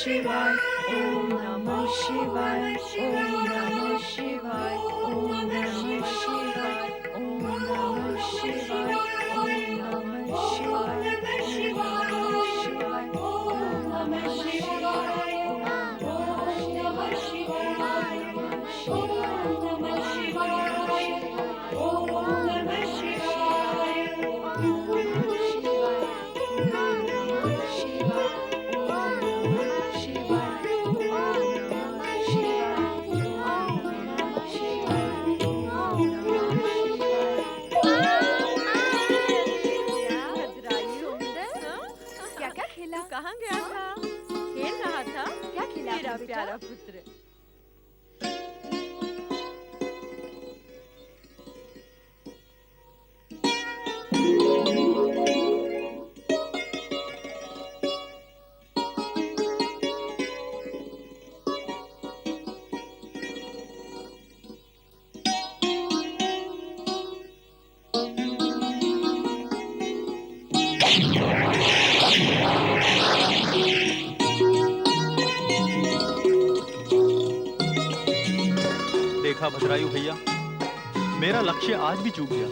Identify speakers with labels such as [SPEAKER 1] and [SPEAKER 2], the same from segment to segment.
[SPEAKER 1] शिवाय, ओम नमः शिवाय, ओम नमः शिवाय, ओम नमः शिवाय, ओम नमः शिवाय, ओम नमः शिवाय, ओम नमः शिवाय, ओम नमः शिवाय, ओम नमः शिवाय, ओम नमः शिवाय, ओम नमः शिवाय, ओम नमः शिवाय, ओम नमः शिवाय, ओम नमः शिवाय, ओम नमः शिवाय, ओम नमः शिवाय।
[SPEAKER 2] क्या क्या खेला?
[SPEAKER 3] तू कहाँ गया था? खेल रहा था?
[SPEAKER 2] क्या खेला
[SPEAKER 3] मेरा
[SPEAKER 2] आपने बेटा?
[SPEAKER 3] प्यारा पुत्र।
[SPEAKER 4] देखा भद्रायु भैया, मेरा लक्ष्य आज भी चूक गया।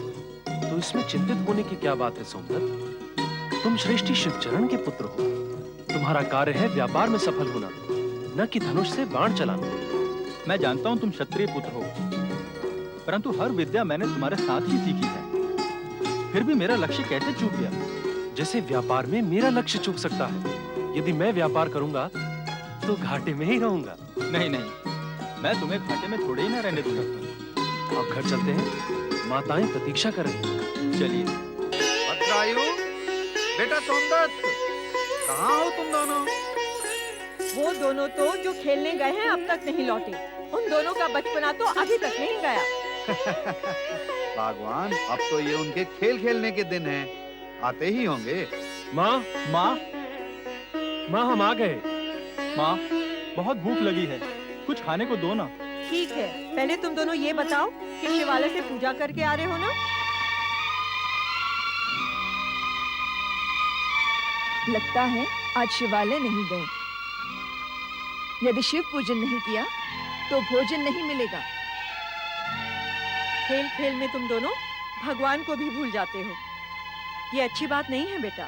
[SPEAKER 5] तो इसमें चिंतित होने की क्या बात है सोमदत्त? तुम श्रेष्ठी शिवचरण के पुत्र हो। तुम्हारा कार्य है व्यापार में सफल होना, न कि धनुष से बाण चलाना।
[SPEAKER 4] मैं जानता हूँ तुम क्षत्रिय पुत्र हो, परंतु हर विद्या मैंने तुम्हारे साथ ही सीखी है। फिर भी मेरा लक्ष्य कैसे चूक गया?
[SPEAKER 5] जैसे व्यापार में मेरा लक्ष्य चूक सकता है। यदि मैं व्यापार करूंगा तो घाटे में ही रहूंगा।
[SPEAKER 4] नहीं नहीं, मैं तुम्हें घाटे में थोड़े ही ना रहने दूंगा।
[SPEAKER 5] अब घर चलते हैं, माताएं प्रतीक्षा कर रही हैं।
[SPEAKER 4] चलिए।
[SPEAKER 6] भद्रायु, बेटा सोमदत्त, कहाँ हो तुम दोनों?
[SPEAKER 3] वो दोनों तो जो खेलने गए हैं अब तक नहीं लौटे। उन दोनों का बचपना तो अभी तक नहीं गया।
[SPEAKER 6] भगवान, अब तो ये उनके खेल खेलने के दिन हैं, आते ही होंगे।
[SPEAKER 5] माँ,
[SPEAKER 4] माँ,
[SPEAKER 5] माँ हम आ गए।
[SPEAKER 4] माँ, बहुत भूख लगी है, कुछ खाने को दो ना।
[SPEAKER 3] ठीक है, पहले तुम दोनों ये बताओ कि शिवालय से पूजा करके आ रहे हो ना?
[SPEAKER 2] लगता है आज शिवालय नहीं गए। यदि शिव पूजन नहीं किया तो भोजन नहीं मिलेगा।
[SPEAKER 3] खेल खेल में तुम दोनों भगवान को भी भूल जाते हो। ये अच्छी बात नहीं है बेटा।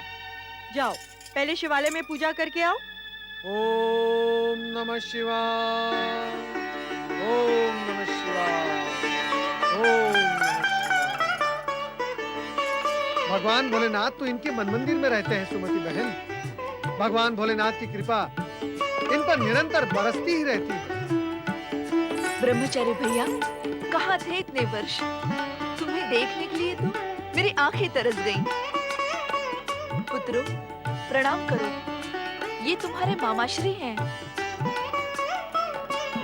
[SPEAKER 3] जाओ, पहले शिवालय में पूजा करके आओ।
[SPEAKER 7] ओम नमः शिवाय, ओम नमः शिवाय, ओम नमः शिवाय। भगवान भोलेनाथ तो इनके मन मंदिर में रहते हैं सुमति बहन। भगवान भोलेनाथ की कृपा इन पर निरंतर बरसती ही रहती है।
[SPEAKER 2] ब्रह्मचारी भैया, कहाँ थे इतने वर्ष? तुम्हें देखने के लिए तो मेरी आंखें तरस गईं। पुत्रों, प्रणाम करो। ये तुम्हारे मामाश्री हैं।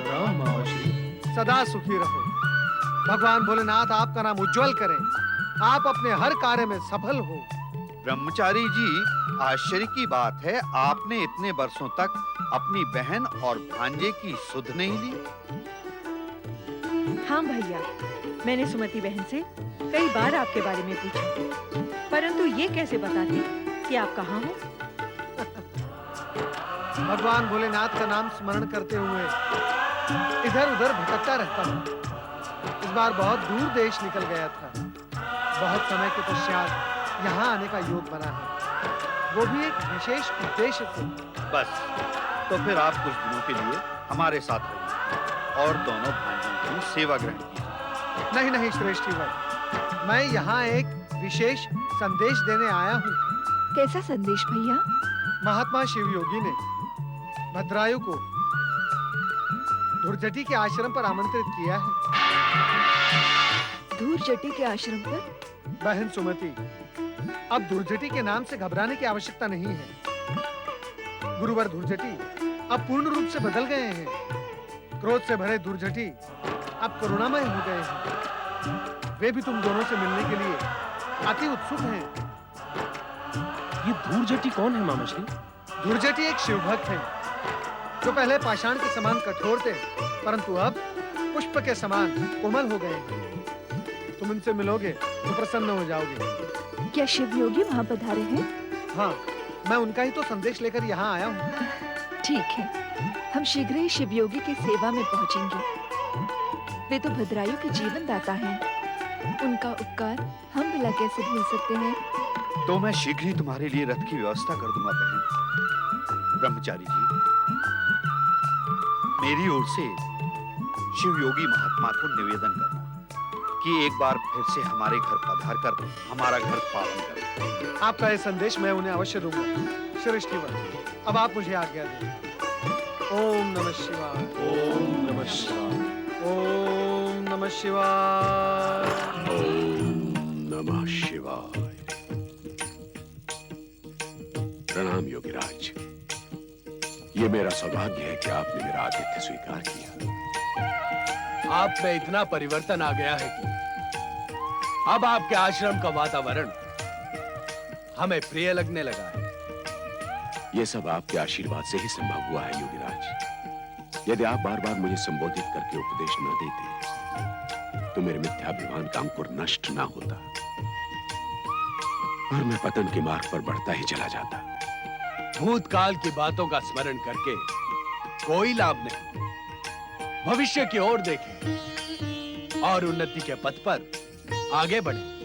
[SPEAKER 5] राम मामाश्री।
[SPEAKER 7] सदा सुखी रहो। भगवान भोलेनाथ आपका नाम उज्जवल करें। आप अपने हर कार्य में सफल हो।
[SPEAKER 6] ब्रह्मचारी जी, आश्चर्य की बात है, आपने इतने वर्षों तक अपनी बहन और भांजे की सुध नहीं ली।
[SPEAKER 3] हाँ भैया, मैंने सुमति बहन से कई बार आपके बारे में पूछा, परंतु ये कैसे बताती कि आप कहाँ हो?
[SPEAKER 7] भगवान भोलेनाथ का नाम स्मरण करते हुए इधर उधर भटकता रहता हूँ। इस बार बहुत दूर देश निकल गया था। बहुत समय के पश्चात यहाँ आने का योग बना है, वो भी एक विशेष उद्देश्य से।
[SPEAKER 6] बस, तो फिर आप कुछ दिनों के लिए हमारे साथ रहिए और दोनों भांजों की सेवा ग्रहण कीजिए।
[SPEAKER 7] नहीं नहीं श्रेष्ठी भाई, मैं यहाँ एक विशेष संदेश देने आया हूँ।
[SPEAKER 2] कैसा संदेश भैया?
[SPEAKER 7] महात्मा शिव योगी ने भद्रायु को धुरजटी के आश्रम पर आमंत्रित किया है।
[SPEAKER 2] धूर्जटी के आश्रम पर?
[SPEAKER 7] बहन सुमति, अब धुरजटी के नाम से घबराने की आवश्यकता नहीं है। गुरुवर धुरजटी अब पूर्ण रूप से बदल गए हैं। क्रोध से भरे धुरजटी अब करुणामय हो गए हैं। वे भी तुम दोनों से मिलने के लिए अति उत्सुक हैं।
[SPEAKER 5] ये धूर्जटी कौन है मामाश्री?
[SPEAKER 7] धुरजटी एक शिवभक्त है, जो पहले पाषाण के समान कठोर थे, परंतु अब पुष्प के समान कोमल हो गए हैं। तुम इनसे मिलोगे तो प्रसन्न हो जाओगे।
[SPEAKER 2] क्या शिव योगी वहाँ पधारे हैं?
[SPEAKER 7] हाँ, मैं उनका ही तो संदेश लेकर यहाँ आया हूँ।
[SPEAKER 2] ठीक है, हम शीघ्र ही शिव योगी की सेवा में पहुंचेंगे। वे तो भद्रायु के जीवन दाता हैं। उनका उपकार हम भला कैसे भूल सकते हैं।
[SPEAKER 6] तो मैं शीघ्र ही तुम्हारे लिए रथ की व्यवस्था कर दूंगा बहन। ब्रह्मचारी जी, मेरी ओर से शिव योगी महात्मा को निवेदन करना कि एक बार फिर से हमारे घर पधार कर हमारा घर पावन करें।
[SPEAKER 7] आपका यह संदेश मैं उन्हें अवश्य दूंगा। श्रेष्ठीवर, अब आप मुझे आज्ञा दें। ओम नमः शिवाय।
[SPEAKER 5] ओम नमः शिवाय।
[SPEAKER 7] ओम नमः शिवाय।
[SPEAKER 8] नमः शिवाय। प्रणाम योगीराज। ये मेरा सौभाग्य है कि आपने मेरा आतिथ्य स्वीकार किया।
[SPEAKER 5] आप में इतना परिवर्तन आ गया है कि अब आपके आश्रम का वातावरण हमें प्रिय लगने लगा है।
[SPEAKER 8] ये सब आपके आशीर्वाद से ही संभव हुआ है योगीराज। यदि आप बार बार मुझे संबोधित करके उपदेश न देते तो मेरे मिथ्याभिमान का अंकुर नष्ट ना होता और मैं पतन के मार्ग पर बढ़ता ही चला जाता।
[SPEAKER 5] भूतकाल की बातों का स्मरण करके कोई लाभ नहीं। भविष्य की ओर देखें और उन्नति के पथ पर आगे बढ़ें।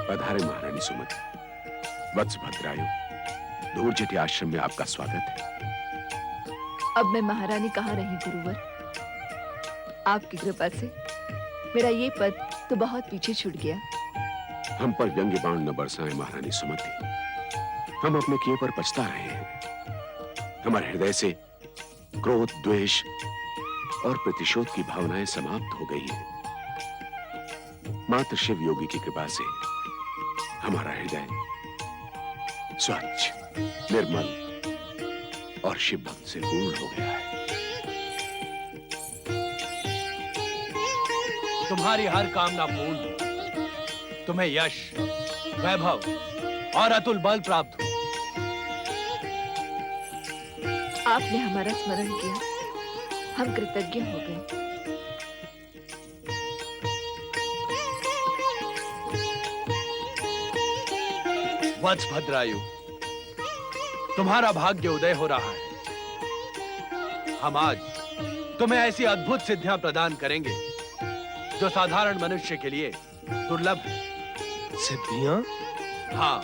[SPEAKER 8] पधारे महारानी सुमति। वत्स भद्रायु, धूर्जटी आश्रम में आपका स्वागत है।
[SPEAKER 2] अब मैं महारानी कहाँ रही गुरुवर। आपकी कृपा से मेरा ये पद तो बहुत पीछे छूट गया।
[SPEAKER 8] हम पर व्यंग्य बाण न बरसाएं महारानी सुमति। हम अपने किए पर पछता रहे हैं। हमारे हृदय से क्रोध, द्वेष और प्रतिशोध की भावनाएं समाप्त हो गई हैं। मात्र शिव योगी की कृपा से हमारा हृदय स्वच्छ, निर्मल और शिव भक्त से पूर्ण हो गया है।
[SPEAKER 5] तुम्हारी हर कामना पूर्ण हो। तुम्हें यश, वैभव और अतुल बल प्राप्त हो।
[SPEAKER 2] आपने हमारा स्मरण किया, हम कृतज्ञ हो गए।
[SPEAKER 5] वत्स भद्रायु, तुम्हारा भाग्य उदय हो रहा है। हम आज तुम्हें ऐसी अद्भुत सिद्धियां प्रदान करेंगे जो साधारण मनुष्य के लिए दुर्लभ है। सिद्धियां? हाँ।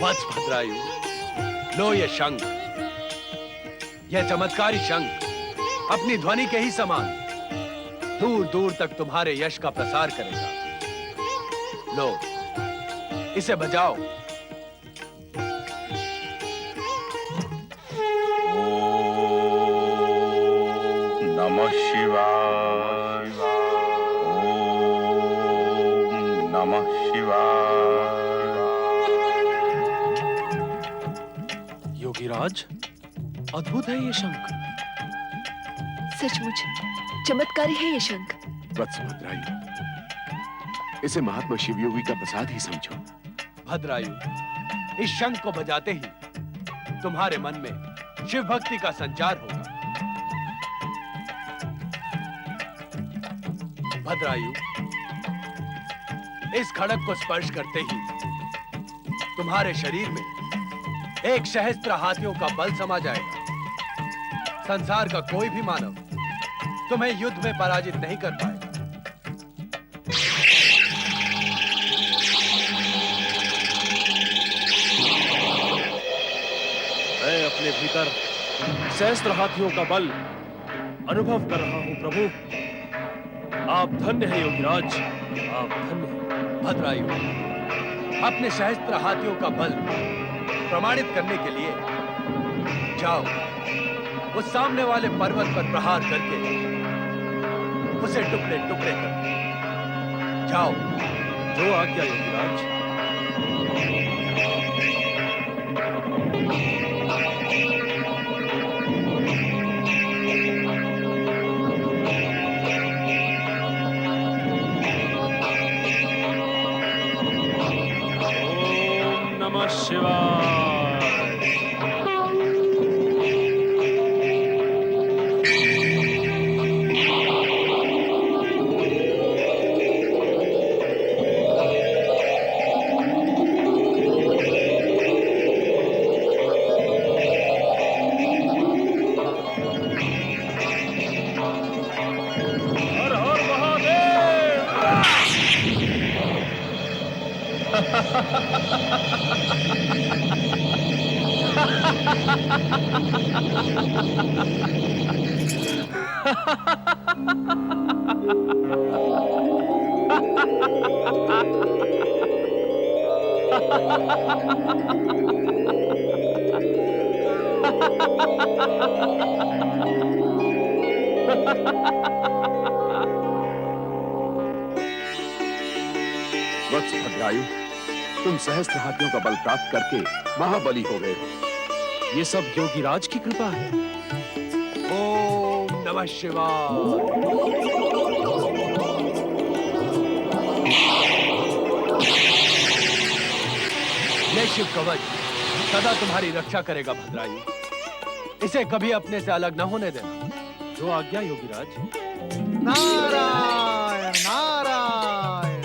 [SPEAKER 5] वत्स भद्रायु, लो ये शंख। यह चमत्कारी शंख अपनी ध्वनि के ही समान दूर दूर तक तुम्हारे यश का प्रसार करेगा। लो, इसे बजाओ।
[SPEAKER 9] ओम नमः शिवाय। ओम नमः शिवाय।
[SPEAKER 5] योगीराज, अद्भुत है ये शंख।
[SPEAKER 2] सचमुच चमत्कारी है ये शंख।
[SPEAKER 8] वत्स भद्रायु, इसे महात्मा शिव योगी का प्रसाद ही समझो।
[SPEAKER 5] भद्रायु, इस शंख को बजाते ही तुम्हारे मन में शिव भक्ति का संचार होगा। भद्रायु, इस खड़क को स्पर्श करते ही तुम्हारे शरीर में एक सहस्त्र हाथियों का बल समा जाएगा। संसार का कोई भी मानव तुम्हें युद्ध में पराजित नहीं कर पाएगा। मैं अपने भीतर सहस्त्र हाथियों का बल अनुभव कर रहा हूं प्रभु। आप धन्य हैं योगीराज, आप धन्य हैं। भद्रायु, अपने सहस्त्र हाथियों का बल प्रमाणित करने के लिए जाओ, उस सामने वाले पर्वत पर प्रहार करके उसे टुकड़े टुकड़े कर दो। जाओ। जो आज्ञा योगीराज। ओम नमः शिवाय। हर हर महादेव।
[SPEAKER 8] वत्स भद्रायु, तुम सहस्त्र हाथियों का बल प्राप्त करके महाबली हो गए हो।
[SPEAKER 5] ये सब योगीराज की कृपा है।
[SPEAKER 8] ओम नमः शिवाय।
[SPEAKER 5] ये शिव कवच सदा तुम्हारी रक्षा करेगा भद्रायु। इसे कभी अपने से अलग न होने देना। जो आज्ञा योगीराज।
[SPEAKER 7] नारायण नारायण।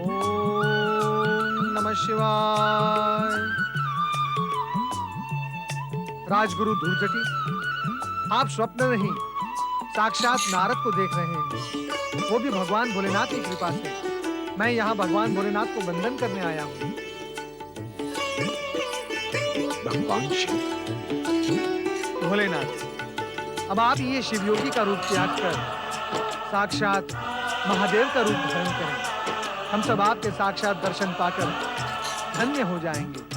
[SPEAKER 7] ओम नमः शिवाय। राजगुरु धूर्जटी, आप स्वप्न नहीं साक्षात नारद को देख रहे हैं, वो भी भगवान भोलेनाथ की कृपा से। मैं यहाँ भगवान भोलेनाथ को वंदन करने आया हूँ।
[SPEAKER 8] भगवान शिव।
[SPEAKER 7] भोलेनाथ, अब आप ये शिवयोगी का रूप त्याग कर साक्षात महादेव का रूप धारण करें। हम सब आपके साक्षात दर्शन पाकर धन्य हो जाएंगे।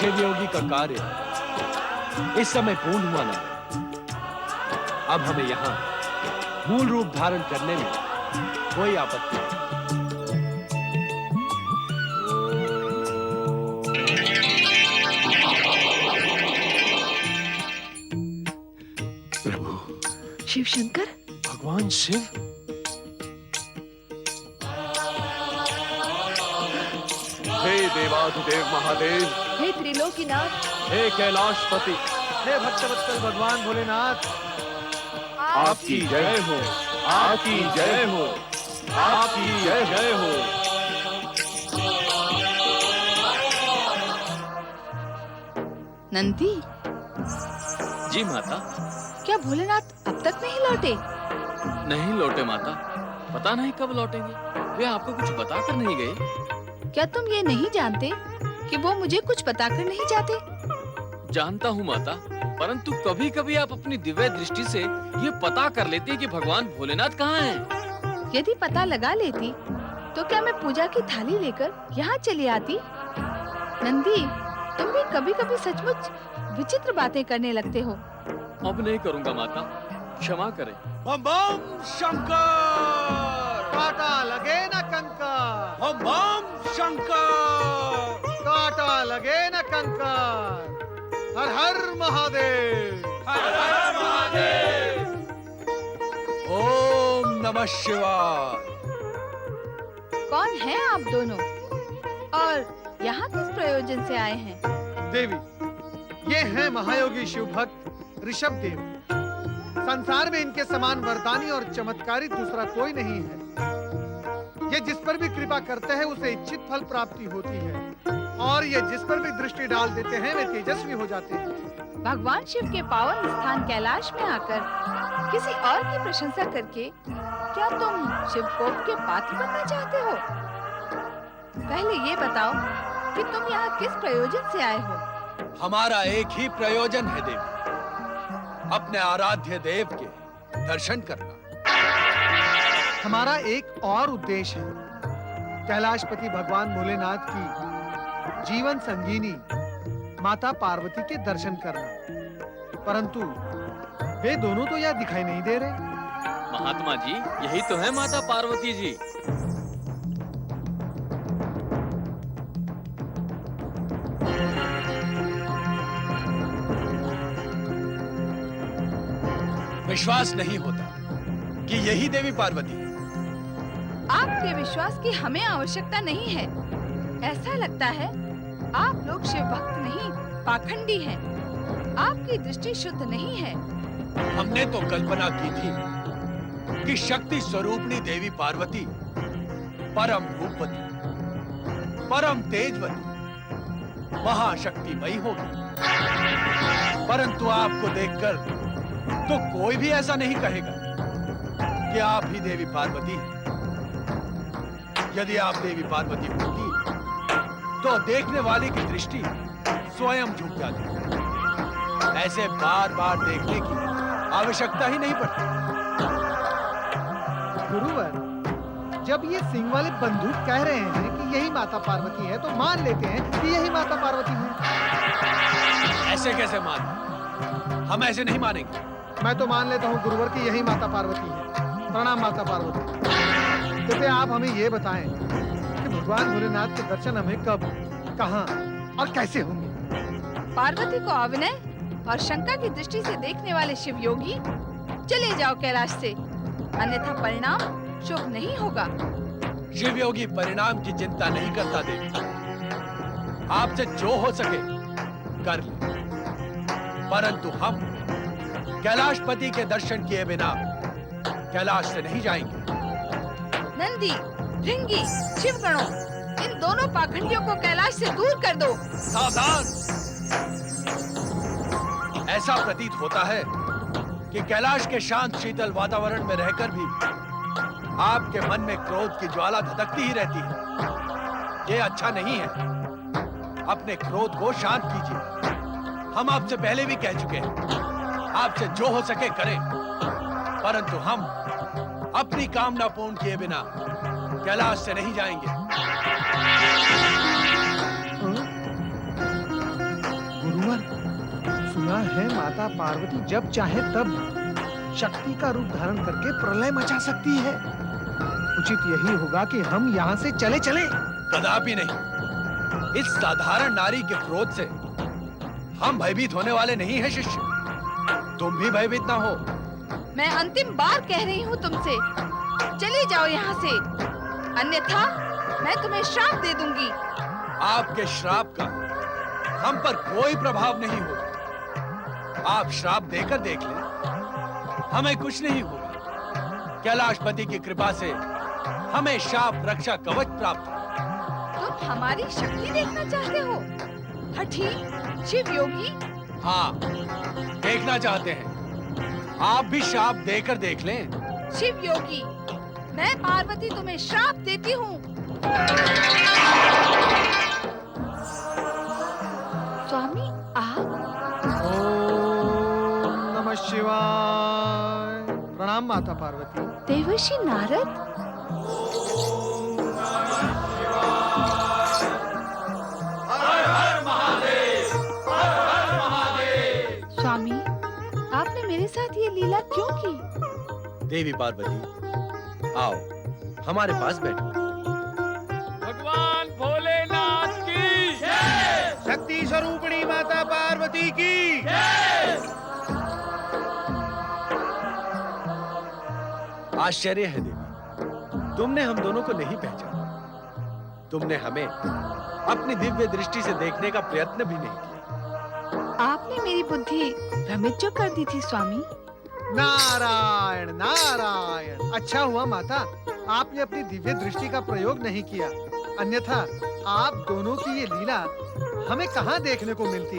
[SPEAKER 5] शिव योगी का कार्य इस समय पूर्ण हुआ ना। अब हमें यहाँ मूल रूप धारण करने में कोई आपत्ति नहीं।
[SPEAKER 8] प्रभु
[SPEAKER 2] शिव शंकर,
[SPEAKER 5] भगवान शिव।
[SPEAKER 8] हे देवाधिदेव महादेव,
[SPEAKER 2] हे त्रिलोकीनाथ,
[SPEAKER 5] हे कैलाशपति,
[SPEAKER 7] हे भक्तवत्सल भगवान भोलेनाथ,
[SPEAKER 8] आपकी जय हो,
[SPEAKER 5] आपकी जय हो, आपकी जय हो।
[SPEAKER 1] नंदी,
[SPEAKER 10] जी माता।
[SPEAKER 1] क्या भोलेनाथ अब तक नहीं लौटे?
[SPEAKER 10] नहीं लौटे माता, पता नहीं कब लौटेंगे। वे आपको कुछ बताकर नहीं गए?
[SPEAKER 1] क्या तुम ये नहीं जानते कि वो मुझे कुछ बताकर नहीं जाते?
[SPEAKER 10] जानता हूँ माता, परंतु कभी कभी आप अपनी दिव्य दृष्टि से ये पता कर लेती है कि भगवान भोलेनाथ कहाँ हैं।
[SPEAKER 1] यदि पता लगा लेती तो क्या मैं पूजा की थाली लेकर यहाँ चली आती? नंदी, तुम भी कभी कभी सचमुच विचित्र बातें करने लगते हो।
[SPEAKER 10] अब नहीं करूँगा माता, क्षमा करें।
[SPEAKER 5] बम बम शंकर,
[SPEAKER 7] काटा लगे न कंकर,
[SPEAKER 5] बम बम शंकर,
[SPEAKER 7] काटा लगे न कंकर। हर हर महादेव,
[SPEAKER 5] हर हर महादेव। ओम नमः शिवाय।
[SPEAKER 1] कौन है आप दोनों और यहाँ किस प्रयोजन से आए हैं?
[SPEAKER 7] देवी, ये हैं महायोगी शिव भक्त ऋषभ देव। संसार में इनके समान वरदानी और चमत्कारी दूसरा कोई नहीं है। ये जिस पर भी कृपा करते हैं उसे इच्छित फल प्राप्ति होती है, और ये जिस पर भी दृष्टि डाल देते हैं वे तेजस्वी हो जाते हैं।
[SPEAKER 1] भगवान शिव के पावन स्थान कैलाश में आकर किसी और की प्रशंसा करके क्या तुम शिव कोप के पात्र बनना चाहते हो? पहले ये बताओ कि तुम यहाँ किस प्रयोजन से आए हो?
[SPEAKER 5] हमारा एक ही प्रयोजन है देवी, अपने आराध्य देव के दर्शन करना।
[SPEAKER 7] हमारा एक और उद्देश्य है, कैलाशपति भगवान भोलेनाथ की जीवन संगीनी माता पार्वती के दर्शन करना। परंतु वे दोनों तो यहाँ दिखाई नहीं दे रहे।
[SPEAKER 10] महात्मा जी, यही तो है माता पार्वती जी।
[SPEAKER 5] विश्वास नहीं होता कि यही देवी पार्वती है।
[SPEAKER 1] आपके विश्वास की हमें आवश्यकता नहीं है। ऐसा लगता है आप लोग शिव भक्त नहीं, पाखंडी हैं। आपकी दृष्टि शुद्ध नहीं है।
[SPEAKER 5] हमने तो कल्पना की थी कि शक्ति स्वरूपणी देवी पार्वती परम रूपवती, परम तेजवती, महाशक्तिमयी होगी। परंतु आपको देखकर तो कोई भी ऐसा नहीं कहेगा कि आप ही देवी पार्वती हैं। यदि आप देवी पार्वती होती तो देखने वाले की दृष्टि स्वयं झुक जाती। ऐसे बार बार देखने की आवश्यकता ही नहीं पड़ती।
[SPEAKER 7] गुरुवर, जब ये सिंह वाले बंदूक कह रहे हैं कि यही माता पार्वती है, तो मान लेते हैं कि यही माता पार्वती है।
[SPEAKER 5] ऐसे कैसे मान? हम ऐसे नहीं मानेंगे।
[SPEAKER 7] मैं तो मान लेता हूँ गुरुवर कि यही माता पार्वती है। प्रणाम माता पार्वती। कृपया आप हमें ये बताएं कि भगवान भोलेनाथ के दर्शन हमें कब, कहाँ और कैसे होंगे?
[SPEAKER 1] पार्वती को अविनय और शंका की दृष्टि से देखने वाले शिव योगी, चले जाओ कैलाश से, अन्यथा परिणाम शुभ नहीं होगा।
[SPEAKER 5] शिव योगी परिणाम की चिंता नहीं करता देवी। आपसे जो हो सके कर ले, परंतु हम कैलाशपति के दर्शन किए बिना कैलाश से नहीं जाएंगे।
[SPEAKER 1] नंदी, भृंगी, शिवगणों, इन दोनों पाखंडियों को कैलाश से दूर कर दो।
[SPEAKER 5] सावधान! ऐसा प्रतीत होता है कि कैलाश के शांत शीतल वातावरण में रहकर भी आपके मन में क्रोध की ज्वाला धधकती ही रहती है। ये अच्छा नहीं है। अपने क्रोध को शांत कीजिए। हम आपसे पहले भी कह चुके हैं, आपसे जो हो सके करें, परंतु हम अपनी कामना पूर्ण किए बिना कैलाश से नहीं जाएंगे।
[SPEAKER 7] गुरुवर, सुना है माता पार्वती जब चाहे तब शक्ति का रूप धारण करके प्रलय मचा सकती है। उचित यही होगा कि हम यहाँ से चले चले।
[SPEAKER 5] कदापि नहीं। इस साधारण नारी के क्रोध से हम भयभीत होने वाले नहीं हैं शिष्य। तुम भी भयभीत ना हो।
[SPEAKER 1] मैं अंतिम बार कह रही हूँ तुमसे, चले जाओ यहाँ से, अन्यथा मैं तुम्हें श्राप दे दूंगी।
[SPEAKER 5] आपके श्राप का हम पर कोई प्रभाव नहीं होगा। आप श्राप देकर देख लें, हमें कुछ नहीं होगा। कैलाशपति की कृपा से हमें शाप रक्षा कवच प्राप्त है।
[SPEAKER 1] तुम हमारी शक्ति देखना चाहते हो? हठी शिव योगी।
[SPEAKER 5] हाँ, देखना चाहते हैं। आप भी श्राप देकर देख लें।
[SPEAKER 1] शिव योगी, मैं पार्वती तुम्हें श्राप देती हूँ। स्वामी आप?
[SPEAKER 7] ओम नमः शिवाय। प्रणाम माता पार्वती।
[SPEAKER 1] देवर्षि नारद? स्वामी, आपने मेरे साथ ये लीला क्यों की?
[SPEAKER 5] देवी पार्वती, आओ हमारे पास बैठो।
[SPEAKER 10] भगवान भोलेनाथ की
[SPEAKER 6] शक्ति स्वरूपिणी माता पार्वती की।
[SPEAKER 5] आश्चर्य है देवी, तुमने हम दोनों को नहीं पहचाना। तुमने हमें अपनी दिव्य दृष्टि से देखने का प्रयत्न भी नहीं किया।
[SPEAKER 1] आपने मेरी बुद्धि भ्रमित जो कर दी थी स्वामी।
[SPEAKER 7] नारायण नारायण। अच्छा हुआ माता, आपने अपनी दिव्य दृष्टि का प्रयोग नहीं किया, अन्यथा आप दोनों की ये लीला हमें कहाँ देखने को मिलती।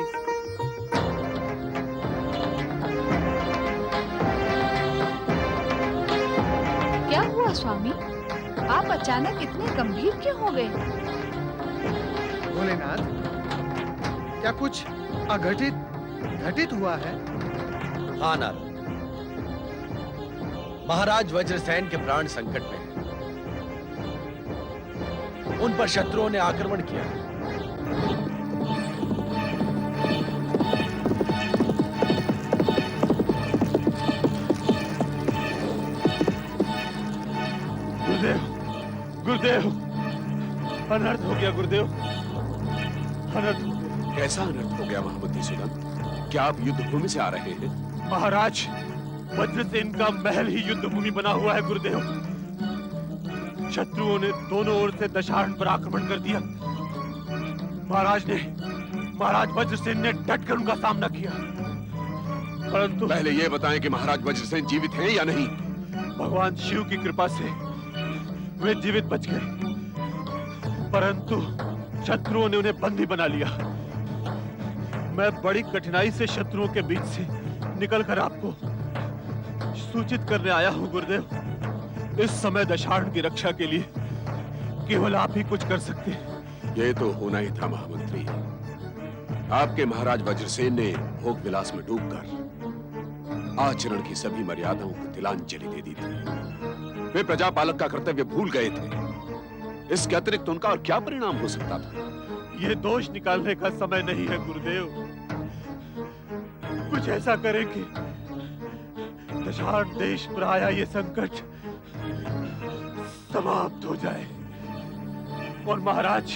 [SPEAKER 1] क्या हुआ स्वामी? आप अचानक इतने गंभीर क्यों हो गए?
[SPEAKER 7] भोलेनाथ, क्या कुछ अघटित घटित हुआ है?
[SPEAKER 5] हाँ नारद, महाराज वज्रसेन के प्राण संकट में हैं। उन पर शत्रुओं ने आक्रमण किया है। गुरुदेव, अनर्थ हो गया गुरुदेव, अनर्थ हो गया।
[SPEAKER 8] कैसा अनर्थ हो गया महामंत्री सुदंत? क्या आप युद्ध भूमि से आ रहे हैं?
[SPEAKER 5] महाराज, वज्रसेन का महल ही युद्ध भूमि बना हुआ है गुरुदेव। शत्रुओं ने दोनों ओर से दशाहरण पर आक्रमण कर दिया। महाराज वज्रसेन ने डटकर उनका सामना किया, परंतु
[SPEAKER 8] पहले ये बताएं कि महाराज वज्रसेन जीवित हैं या नहीं।
[SPEAKER 5] भगवान शिव की कृपा से वे जीवित बच गए, परंतु शत्रुओं ने उन्हें बंदी बना लिया। मैं बड़ी कठिनाई से शत्रुओं के बीच से निकलकर आपको सूचित करने आया हूं गुरुदेव। इस समय दशाहरण की रक्षा के लिए केवल आप ही कुछ कर सकते हैं।
[SPEAKER 8] ये तो होना ही था महामंत्री। आपके महाराज वज्रसेन ने भोग विलास में डूबकर आचरण की सभी मर्यादाओं को तिलांजलि दे दी थी। वे प्रजापालक का कर्तव्य भूल गए थे। इसके अतिरिक्त उनका और क्या परिणाम हो सकता था?
[SPEAKER 5] ये दोष निकालने का समय नहीं है गुरुदेव। कुछ ऐसा करें कि दशाहरण देश पर आया ये संकट समाप्त हो जाए और महाराज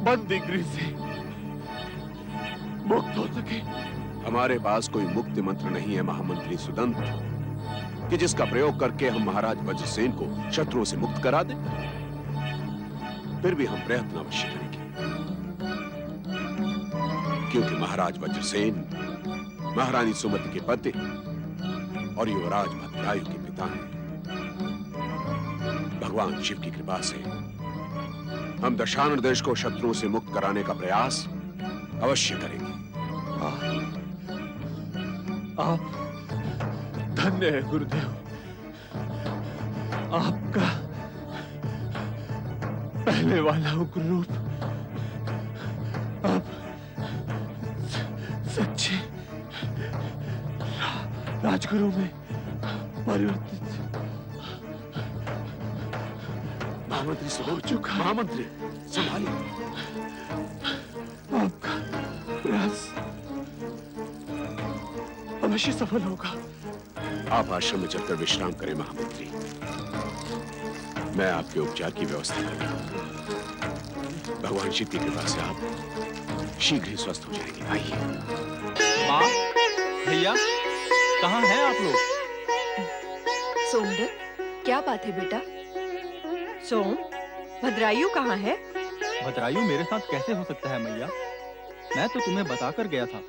[SPEAKER 5] बंदी गृह से मुक्त हो सके।
[SPEAKER 8] हमारे पास कोई मुक्ति मंत्र नहीं है महामंत्री सुदंत, कि जिसका प्रयोग करके हम महाराज वज्रसेन को शत्रुओं से मुक्त करा दें। फिर भी हम प्रयत्न अवश्य करेंगे, क्योंकि महाराज वज्रसेन महारानी सुमति के पति और युवराज भद्रायु के पिता हैं। भगवान शिव की कृपा से हम दशानन देश को शत्रुओं से मुक्त कराने का प्रयास अवश्य करेंगे।
[SPEAKER 5] आप धन्य है गुरुदेव। आपका पहले वाला उग्र रूप अब सच्चे राजगुरु में परिवर्तित
[SPEAKER 8] महामंत्री सुदंत, महामंत्री संभालिए।
[SPEAKER 5] आपका प्रयास अवश्य सफल होगा।
[SPEAKER 8] आप आश्रम में चलकर विश्राम करें महामंत्री। मैं आपके उपचार की व्यवस्था करता हूं। भगवान शिव की कृपा से आप शीघ्र ही स्वस्थ हो जाएंगे। आइए।
[SPEAKER 4] माँ, भैया, कहाँ हैं आप लोग?
[SPEAKER 2] सोमदत्त, क्या बात है बेटा?
[SPEAKER 3] सोम, भद्रायु कहाँ है?
[SPEAKER 4] भद्रायु मेरे साथ कैसे हो सकता है मैया? मैं तो तुम्हें बताकर गया था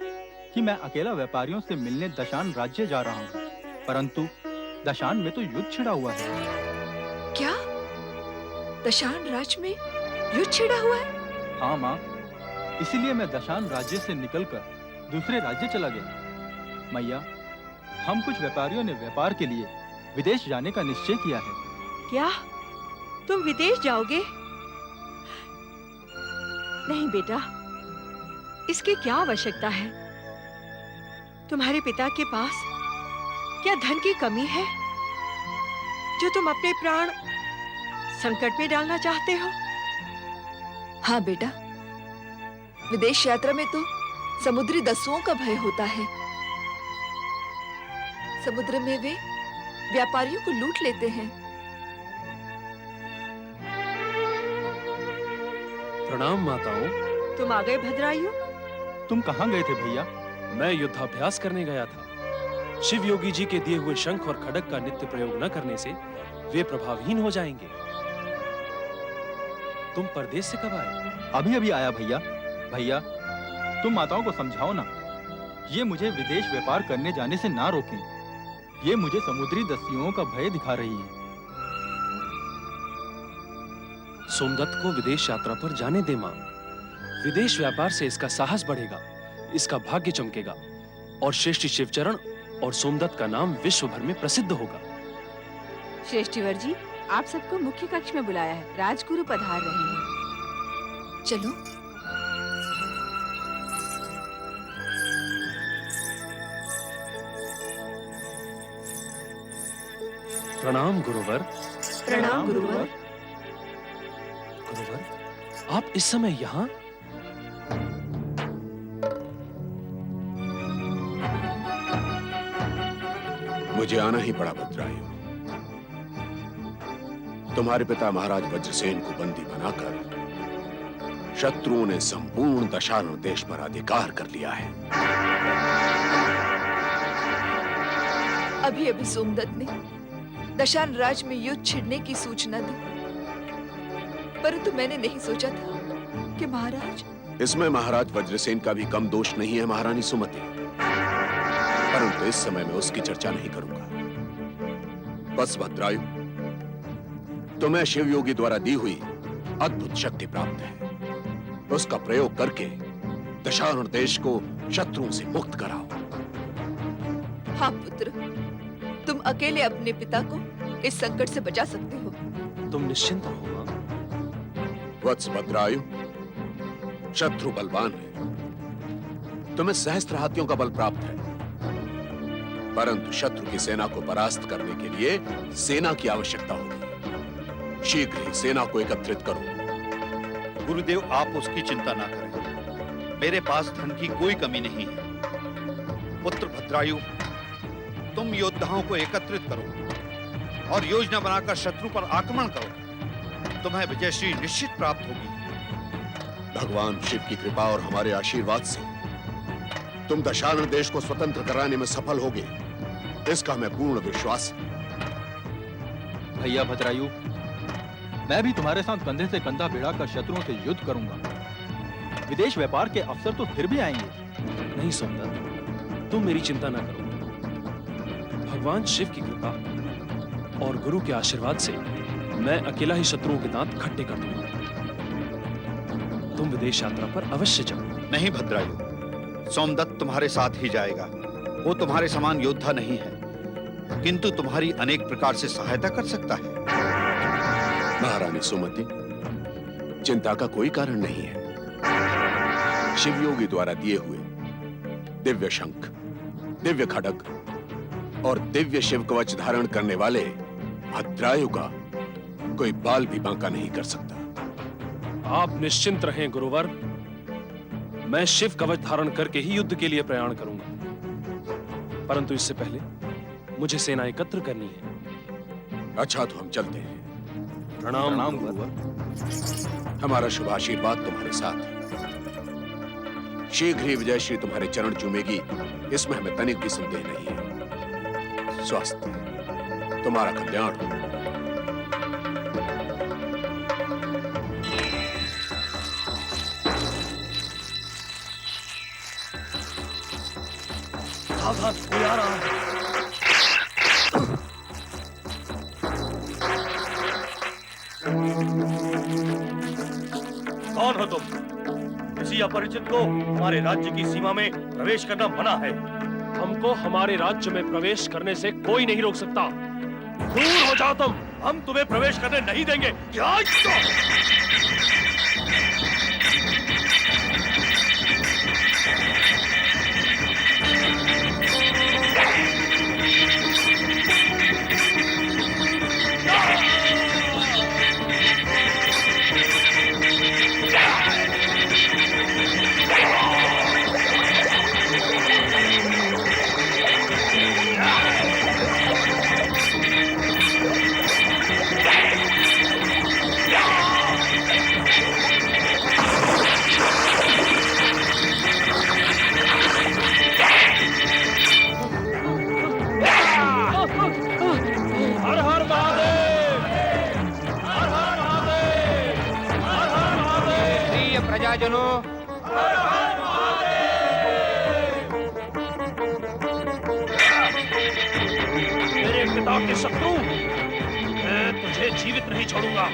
[SPEAKER 4] कि मैं अकेला व्यापारियों से मिलने दशान राज्य जा रहा हूँ, परंतु दशान में तो युद्ध छिड़ा हुआ है।
[SPEAKER 2] क्या दशान राज्य में युद्ध छिड़ा हुआ है?
[SPEAKER 4] हाँ माँ, इसीलिए मैं दशान राज्य से निकलकर दूसरे राज्य चला गया। मैया, हम कुछ व्यापारियों ने व्यापार के लिए विदेश जाने का निश्चय किया है।
[SPEAKER 3] क्या तुम विदेश जाओगे? नहीं बेटा, इसकी क्या आवश्यकता है? तुम्हारे पिता के पास क्या धन की कमी है जो तुम अपने प्राण संकट में डालना चाहते हो?
[SPEAKER 2] हाँ बेटा, विदेश यात्रा में तो समुद्री दस्युओं का भय होता है। समुद्र में वे व्यापारियों को लूट लेते हैं।
[SPEAKER 5] प्रणाम माताओं।
[SPEAKER 3] तुम आ गए भद्रायु?
[SPEAKER 4] तुम कहाँ गए थे भैया?
[SPEAKER 5] मैं युद्धाभ्यास करने गया था। शिव योगी जी के दिए हुए शंख और खड्ग का नित्य प्रयोग न करने से वे प्रभावहीन हो जाएंगे। तुम परदेश से कब आए?
[SPEAKER 4] अभी अभी आया भैया। भैया, तुम माताओं को समझाओ ना, ये मुझे विदेश व्यापार करने जाने से ना रोकें। ये मुझे समुद्री दस्युओं का भय दिखा रही है।
[SPEAKER 5] सोमदत्त को विदेश यात्रा पर जाने दे मां। विदेश व्यापार से इसका साहस बढ़ेगा, इसका भाग्य चमकेगा और श्रेष्ठी शिवचरण और सोमदत्त का नाम विश्व भर में प्रसिद्ध होगा।
[SPEAKER 1] श्रेष्ठीवर जी, आप सबको मुख्य कक्ष में बुलाया है। राजगुरु पधार रहे हैं।
[SPEAKER 2] चलो।
[SPEAKER 5] प्रणाम गुरुवर।
[SPEAKER 2] प्रणाम गुरुवर।
[SPEAKER 5] गुरुवर, आप इस समय यहाँ?
[SPEAKER 8] मुझे आना ही पड़ा भद्रायु। तुम्हारे पिता महाराज वज्रसेन को बंदी बनाकर शत्रुओं ने संपूर्ण दशारण देश पर अधिकार कर लिया है।
[SPEAKER 2] अभी अभी सोमदत्त ने दशान राज में युद्ध छिड़ने की सूचना दी, परंतु मैंने नहीं सोचा था कि महाराज।
[SPEAKER 8] इसमें महाराज वज्रसेन का भी कम दोष नहीं है महारानी सुमति, परंतु इस समय मैं उसकी चर्चा नहीं करूंगा। बस भद्रायु, तुम्हें शिवयोगी द्वारा दी हुई अद्भुत शक्ति प्राप्त है। उसका प्रयोग करके दशारण देश को शत्रुओं से मुक्त कराओ।
[SPEAKER 2] हाँ पुत्र, तुम अकेले अपने पिता को इस संकट से बचा सकते हो।
[SPEAKER 5] तुम निश्चिंत रहो मां।
[SPEAKER 8] वत्स भद्रायु, शत्रु बलवान है, तुम्हें सहस्त्र हाथियों का बल प्राप्त है, परंतु शत्रु की सेना को परास्त करने के लिए सेना की आवश्यकता होगी। शीघ्र ही सेना को एकत्रित करो।
[SPEAKER 6] गुरुदेव, आप उसकी चिंता ना करें। मेरे पास धन की कोई कमी नहीं है। पुत्र भद्रायु, तुम योद्धाओं को एकत्रित करो और योजना बनाकर शत्रु पर आक्रमण करो। तुम्हें विजयश्री निश्चित प्राप्त होगी।
[SPEAKER 8] भगवान शिव की कृपा और हमारे आशीर्वाद से तुम दशारण देश को स्वतंत्र कराने में सफल होगे, इसका हमें पूर्ण विश्वास है।
[SPEAKER 4] भैया भद्रायु, मैं भी तुम्हारे साथ कंधे से कंधा भिड़ाकर शत्रुओं से युद्ध करूंगा। विदेश व्यापार के अवसर तो फिर भी आएंगे।
[SPEAKER 5] नहीं सोमदत्त, तुम मेरी चिंता ना करो। भगवान शिव की कृपा और गुरु के आशीर्वाद से मैं अकेला ही शत्रुओं के दांत खट्टे कर दूंगा। तुम विदेश यात्रा पर अवश्य जाओ।
[SPEAKER 6] नहीं भद्रायु, सोमदत्त तुम्हारे साथ ही जाएगा। वो तुम्हारे समान योद्धा नहीं है, किंतु तुम्हारी अनेक प्रकार से सहायता कर सकता है।
[SPEAKER 8] महारानी सुमति, चिंता का कोई कारण नहीं है। शिवयोगी द्वारा दिए हुए दिव्य शंख, दिव्य खड्ग और दिव्य शिव कवच धारण करने वाले भद्रायु का कोई बाल भी बांका नहीं कर सकता।
[SPEAKER 5] आप निश्चिंत रहें गुरुवर, मैं शिव कवच धारण करके ही युद्ध के लिए प्रयाण करूंगा, परंतु इससे पहले मुझे सेना एकत्र करनी है।
[SPEAKER 8] अच्छा, तो हम चलते हैं।
[SPEAKER 5] प्रणाम
[SPEAKER 8] गुरुवर। हमारा शुभ आशीर्वाद तुम्हारे साथ है। शीघ्र ही विजयश्री तुम्हारे चरण चूमेगी, इसमें हमें तनिक भी संदेह नहीं है। स्वस्थ, तुम्हारा कल्याण हो।
[SPEAKER 5] सावधान, कोई आ रहा है।
[SPEAKER 11] कौन हो तुम? किसी अपरिचित को हमारे राज्य की सीमा में प्रवेश करना मना है।
[SPEAKER 5] हमको हमारे राज्य में प्रवेश करने से कोई नहीं रोक सकता। दूर हो जाओ तुम।
[SPEAKER 11] हम तुम्हें प्रवेश करने नहीं देंगे। क्या?
[SPEAKER 5] मेरे पिता के शत्रु, मैं तुझे जीवित नहीं छोड़ूंगा।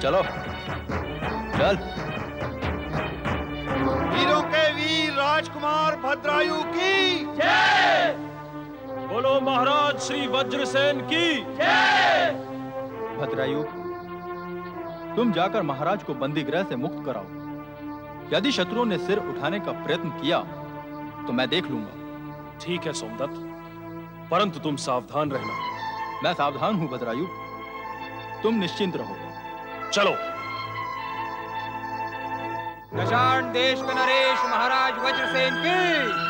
[SPEAKER 4] चलो चल।
[SPEAKER 6] वीरों के वीर राजकुमार भद्रायु की जय।
[SPEAKER 5] बोलो महाराज श्री वज्रसेन की।
[SPEAKER 4] भद्रायु, तुम जाकर महाराज को बंदी गृह से मुक्त कराओ। यदि शत्रुओं ने सिर उठाने का प्रयत्न किया तो मैं देख लूंगा।
[SPEAKER 5] ठीक है सोमदत्त, परंतु तुम सावधान रहना।
[SPEAKER 4] मैं सावधान हूं भद्रायु, तुम निश्चिंत रहो।
[SPEAKER 5] चलो।
[SPEAKER 12] दशार्ण देश के नरेश महाराज वज्रसेन की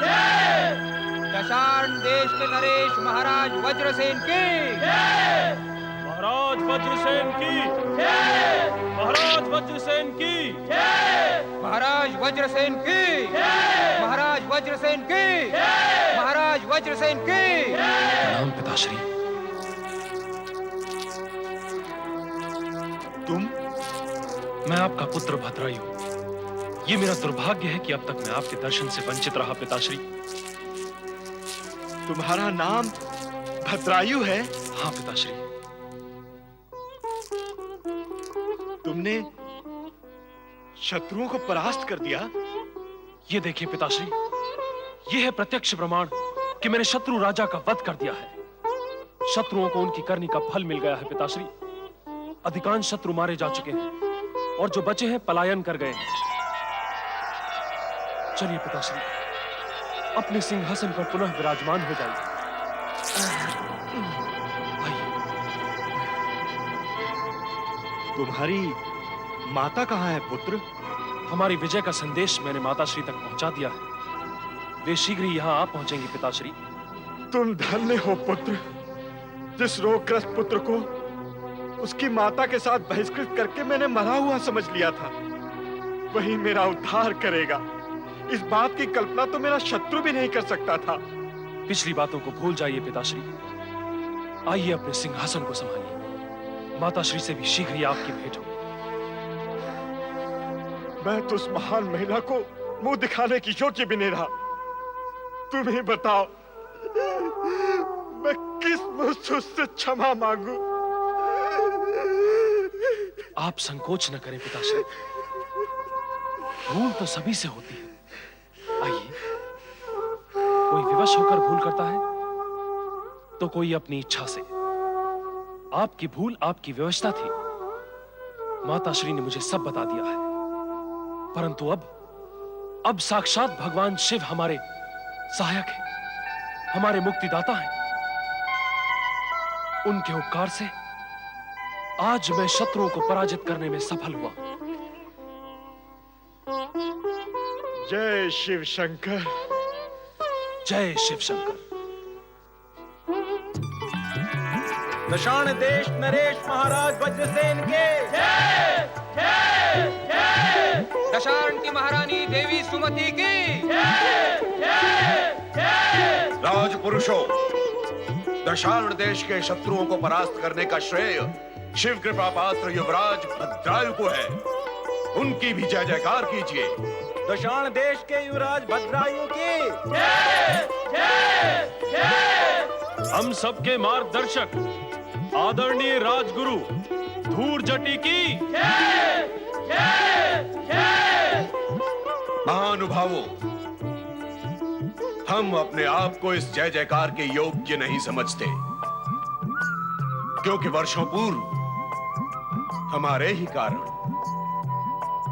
[SPEAKER 12] जय। दशार्ण देश के नरेश महाराज वज्रसेन की जय।
[SPEAKER 5] महाराज वज्रसेन की जय। महाराज वज्रसेन की जय।
[SPEAKER 12] महाराज वज्रसेन की जय। महाराज वज्रसेन की जय। महाराज वज्रसेन की
[SPEAKER 5] प्रणाम पिताश्री।
[SPEAKER 11] तुम?
[SPEAKER 5] मैं आपका पुत्र भद्रायु। ये मेरा दुर्भाग्य है कि अब तक मैं आपके दर्शन से वंचित रहा पिताश्री।
[SPEAKER 11] तुम्हारा नाम भद्रायु है?
[SPEAKER 5] हाँ पिताश्री।
[SPEAKER 11] तुमने शत्रुओं को परास्त कर दिया?
[SPEAKER 5] ये देखिए पिताश्री, ये है प्रत्यक्ष प्रमाण कि मैंने शत्रु राजा का वध कर दिया है। शत्रुओं को उनकी करनी का फल मिल गया है पिताश्री। अधिकांश शत्रु मारे जा चुके हैं और जो बचे हैं पलायन कर गए हैं। चलिए पिताश्री, अपने सिंहासन पर पुनः विराजमान हो जाइए।
[SPEAKER 11] तुम्हारी माता कहाँ है पुत्र?
[SPEAKER 5] हमारी विजय का संदेश मैंने माताश्री तक पहुंचा दिया है। वे शीघ्र ही यहाँ आ पहुंचेंगे पिताश्री।
[SPEAKER 11] तुम धन्य हो पुत्र। जिस रोगग्रस्त पुत्र को उसकी माता के साथ बहिष्कृत करके मैंने मरा हुआ समझ लिया था, वही मेरा उद्धार करेगा। इस बात की कल्पना तो मेरा शत्रु भी नहीं कर सकता था।
[SPEAKER 5] पिछली बातों को भूल जाइए पिताश्री। आइए अपने सिंहासन को संभालिए। माताश्री से भी शीघ्र ही आपकी भेंट हो।
[SPEAKER 11] मैं तो उस महान महिला को मुंह दिखाने की योग्य भी नहीं रहा। तुम ही बताओ, मैं किस मुंह से उससे क्षमा मांगू?
[SPEAKER 5] आप संकोच न करें पिताश्री, भूल तो सभी से होती है। आइए, कोई विवश होकर भूल करता है तो कोई अपनी इच्छा से। आपकी भूल आपकी व्यवस्था थी। माताश्री ने मुझे सब बता दिया है। परंतु अब साक्षात भगवान शिव हमारे सहायक हैं, हमारे मुक्तिदाता हैं। उनके उपकार से आज मैं शत्रुओं को पराजित करने में सफल हुआ।
[SPEAKER 11] जय शिव शंकर।
[SPEAKER 5] जय शिव शंकर।
[SPEAKER 12] दशार्ण देश नरेश महाराज वज्रसेन के जय। जय जय। दशार्ण की महारानी देवी सुमति की जय। जय जय।
[SPEAKER 8] राजपुरुषों, दशार्ण देश के शत्रुओं को परास्त करने का श्रेय शिव कृपा पात्र युवराज भद्रायु को है। उनकी भी जय जयकार कीजिए।
[SPEAKER 12] दशार्ण देश के युवराज भद्रायु की जय। जय जय।
[SPEAKER 5] हम सबके मार्गदर्शक आदरणीय राजगुरु धूर्जटी की
[SPEAKER 12] जय। जय जय।
[SPEAKER 8] महानुभावों, हम अपने आप को इस जय जयकार के योग्य नहीं समझते, क्योंकि वर्षों पूर्व हमारे ही कारण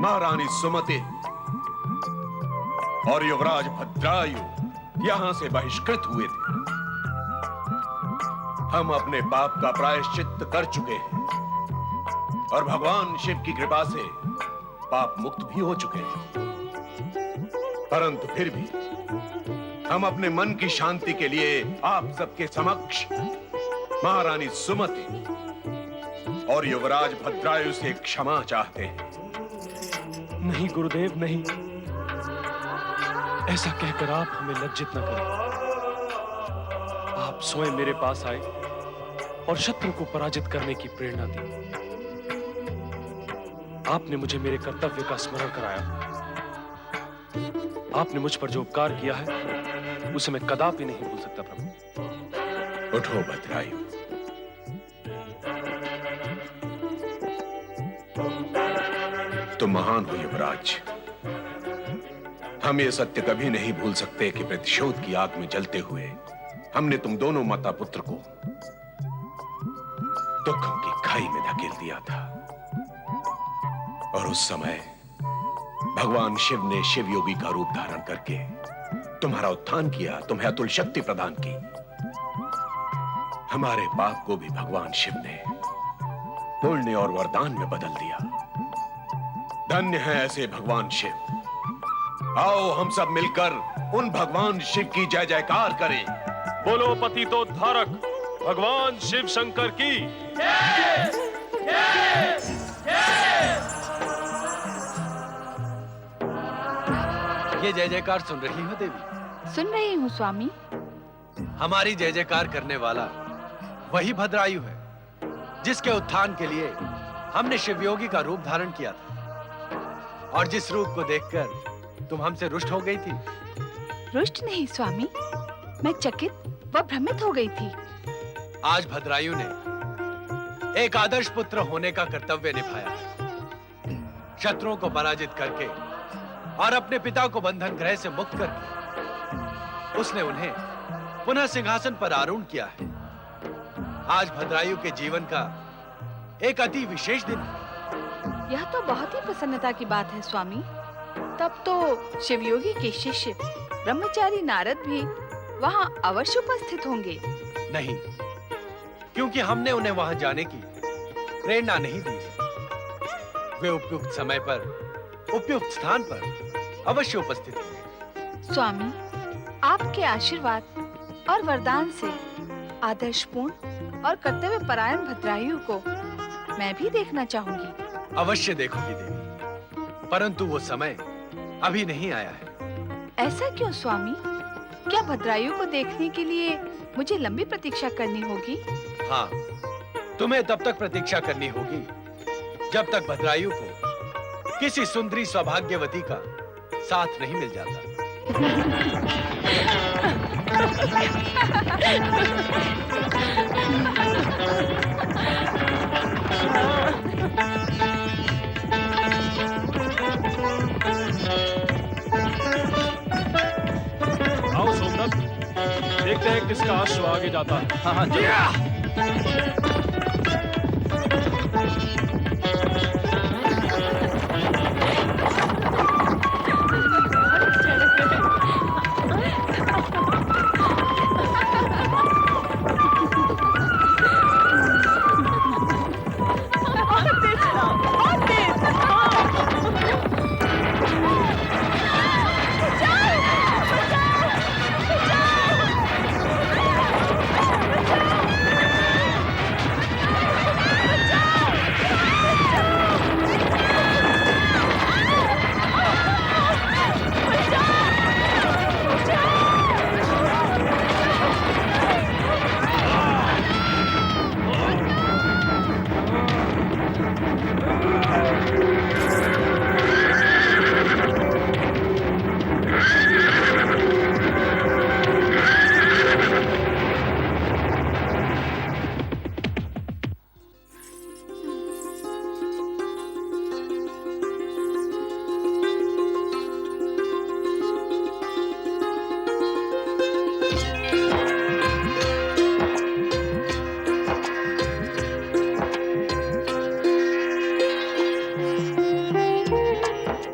[SPEAKER 8] महारानी सुमति और युवराज भद्रायु यहां से बहिष्कृत हुए थे। हम अपने पाप का प्रायश्चित्त कर चुके हैं और भगवान शिव की कृपा से पाप मुक्त भी हो चुके हैं। परंतु फिर भी हम अपने मन की शांति के लिए आप सबके समक्ष महारानी सुमति और युवराज भद्रायु से क्षमा चाहते हैं।
[SPEAKER 5] नहीं गुरुदेव, नहीं। ऐसा कहकर आप हमें लज्जित न करें। आप स्वयं मेरे पास आए और शत्रु को पराजित करने की प्रेरणा दी। आपने मुझे मेरे कर्तव्य का स्मरण कराया। आपने मुझ पर जो उपकार किया है उसे मैं कदापि नहीं भूल सकता प्रभु।
[SPEAKER 8] उठो भद्रायु। तुम महान हो युवराज। हम ये सत्य कभी नहीं भूल सकते कि प्रतिशोध की आग में जलते हुए हमने तुम दोनों माता पुत्र को दुखों की खाई में धकेल दिया था, और उस समय भगवान शिव ने शिव योगी का रूप धारण करके तुम्हारा उत्थान किया, तुम्हें अतुल शक्ति प्रदान की। हमारे पाप को भी भगवान शिव ने पुण्य और वरदान में बदल दिया। धन्य है ऐसे भगवान शिव। आओ हम सब मिलकर उन भगवान शिव की जय जयकार करें।
[SPEAKER 5] बोलो पतितोद्धारक भगवान शिव शंकर की।
[SPEAKER 13] ये जय जयकार सुन रही हो देवी?
[SPEAKER 1] सुन रही हूँ स्वामी।
[SPEAKER 13] हमारी जय जयकार करने वाला वही भद्रायु है जिसके उत्थान के लिए हमने शिवयोगी का रूप धारण किया था, और जिस रूप को देखकर तुम हमसे रुष्ट हो गई थी।
[SPEAKER 1] रुष्ट नहीं स्वामी, मैं चकित व भ्रमित हो गई थी।
[SPEAKER 13] आज भद्रायु ने एक आदर्श पुत्र होने का कर्तव्य निभाया। शत्रुओं को पराजित करके और अपने पिता को बंधन गृह से मुक्त करके उसने उन्हें पुनः सिंहासन पर आरूढ़ किया है। आज भद्रायु के जीवन का एक अति विशेष दिन है।
[SPEAKER 1] यह तो बहुत ही प्रसन्नता की बात है स्वामी। तब तो शिवयोगी के शिष्य ब्रह्मचारी नारद भी वहाँ अवश्य उपस्थित होंगे।
[SPEAKER 13] नहीं, क्योंकि हमने उन्हें वहां जाने की प्रेरणा नहीं दी। वे उपयुक्त समय पर उपयुक्त स्थान पर अवश्य उपस्थित होंगे।
[SPEAKER 1] स्वामी, आपके आशीर्वाद और वरदान से आदर्शपूर्ण और कर्तव्य परायण भद्रायु को मैं भी देखना चाहूंगी।
[SPEAKER 13] अवश्य देखोगी देवी, परंतु वो समय अभी नहीं आया है।
[SPEAKER 1] ऐसा क्यों स्वामी? क्या भद्रायु को देखने के लिए मुझे लंबी प्रतीक्षा करनी होगी?
[SPEAKER 13] हाँ, तुम्हें तब तक प्रतीक्षा करनी होगी जब तक भद्रायु को किसी सुंदरी सौभाग्यवती का साथ नहीं मिल जाता।
[SPEAKER 5] आओ सोमनाथ, देखते हैं किसका अश्व आगे जाता है।
[SPEAKER 4] हाँ हाँ चलो।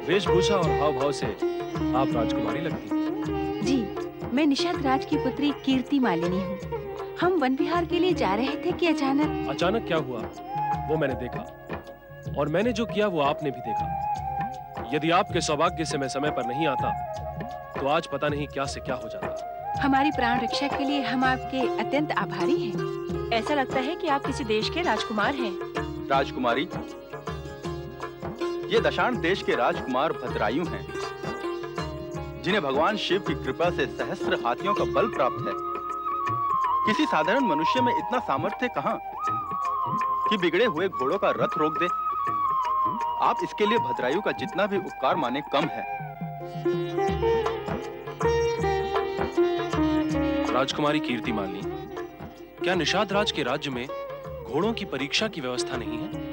[SPEAKER 5] वेशभूषा और हाव भाव से आप राजकुमारी लगती।
[SPEAKER 14] जी, मैं निषाद राज की पुत्री कीर्ति मालिनी हूँ। हम वन विहार के लिए जा रहे थे कि
[SPEAKER 5] अचानक क्या हुआ वो मैंने देखा, और मैंने जो किया वो आपने भी देखा। यदि आपके सौभाग्य से मैं समय पर नहीं आता तो आज पता नहीं क्या से क्या हो जाता।
[SPEAKER 14] हमारी प्राण रक्षा के लिए हम आपके अत्यंत आभारी हैं।
[SPEAKER 2] ऐसा लगता है कि आप किसी देश के राजकुमार हैं।
[SPEAKER 4] राजकुमारी, ये दशाण देश के राजकुमार भद्रायु हैं, जिन्हें भगवान शिव की कृपा से सहस्त्र हाथियों का बल प्राप्त है। किसी साधारण मनुष्य में इतना सामर्थ्य कहाँ कि बिगड़े हुए घोड़ों का रथ रोक दे। आप इसके लिए भद्रायु का जितना भी उपकार माने कम है।
[SPEAKER 5] राजकुमारी कीर्ति मालिनी, क्या निषाद राज के राज्य में घोड़ों की परीक्षा की व्यवस्था नहीं है?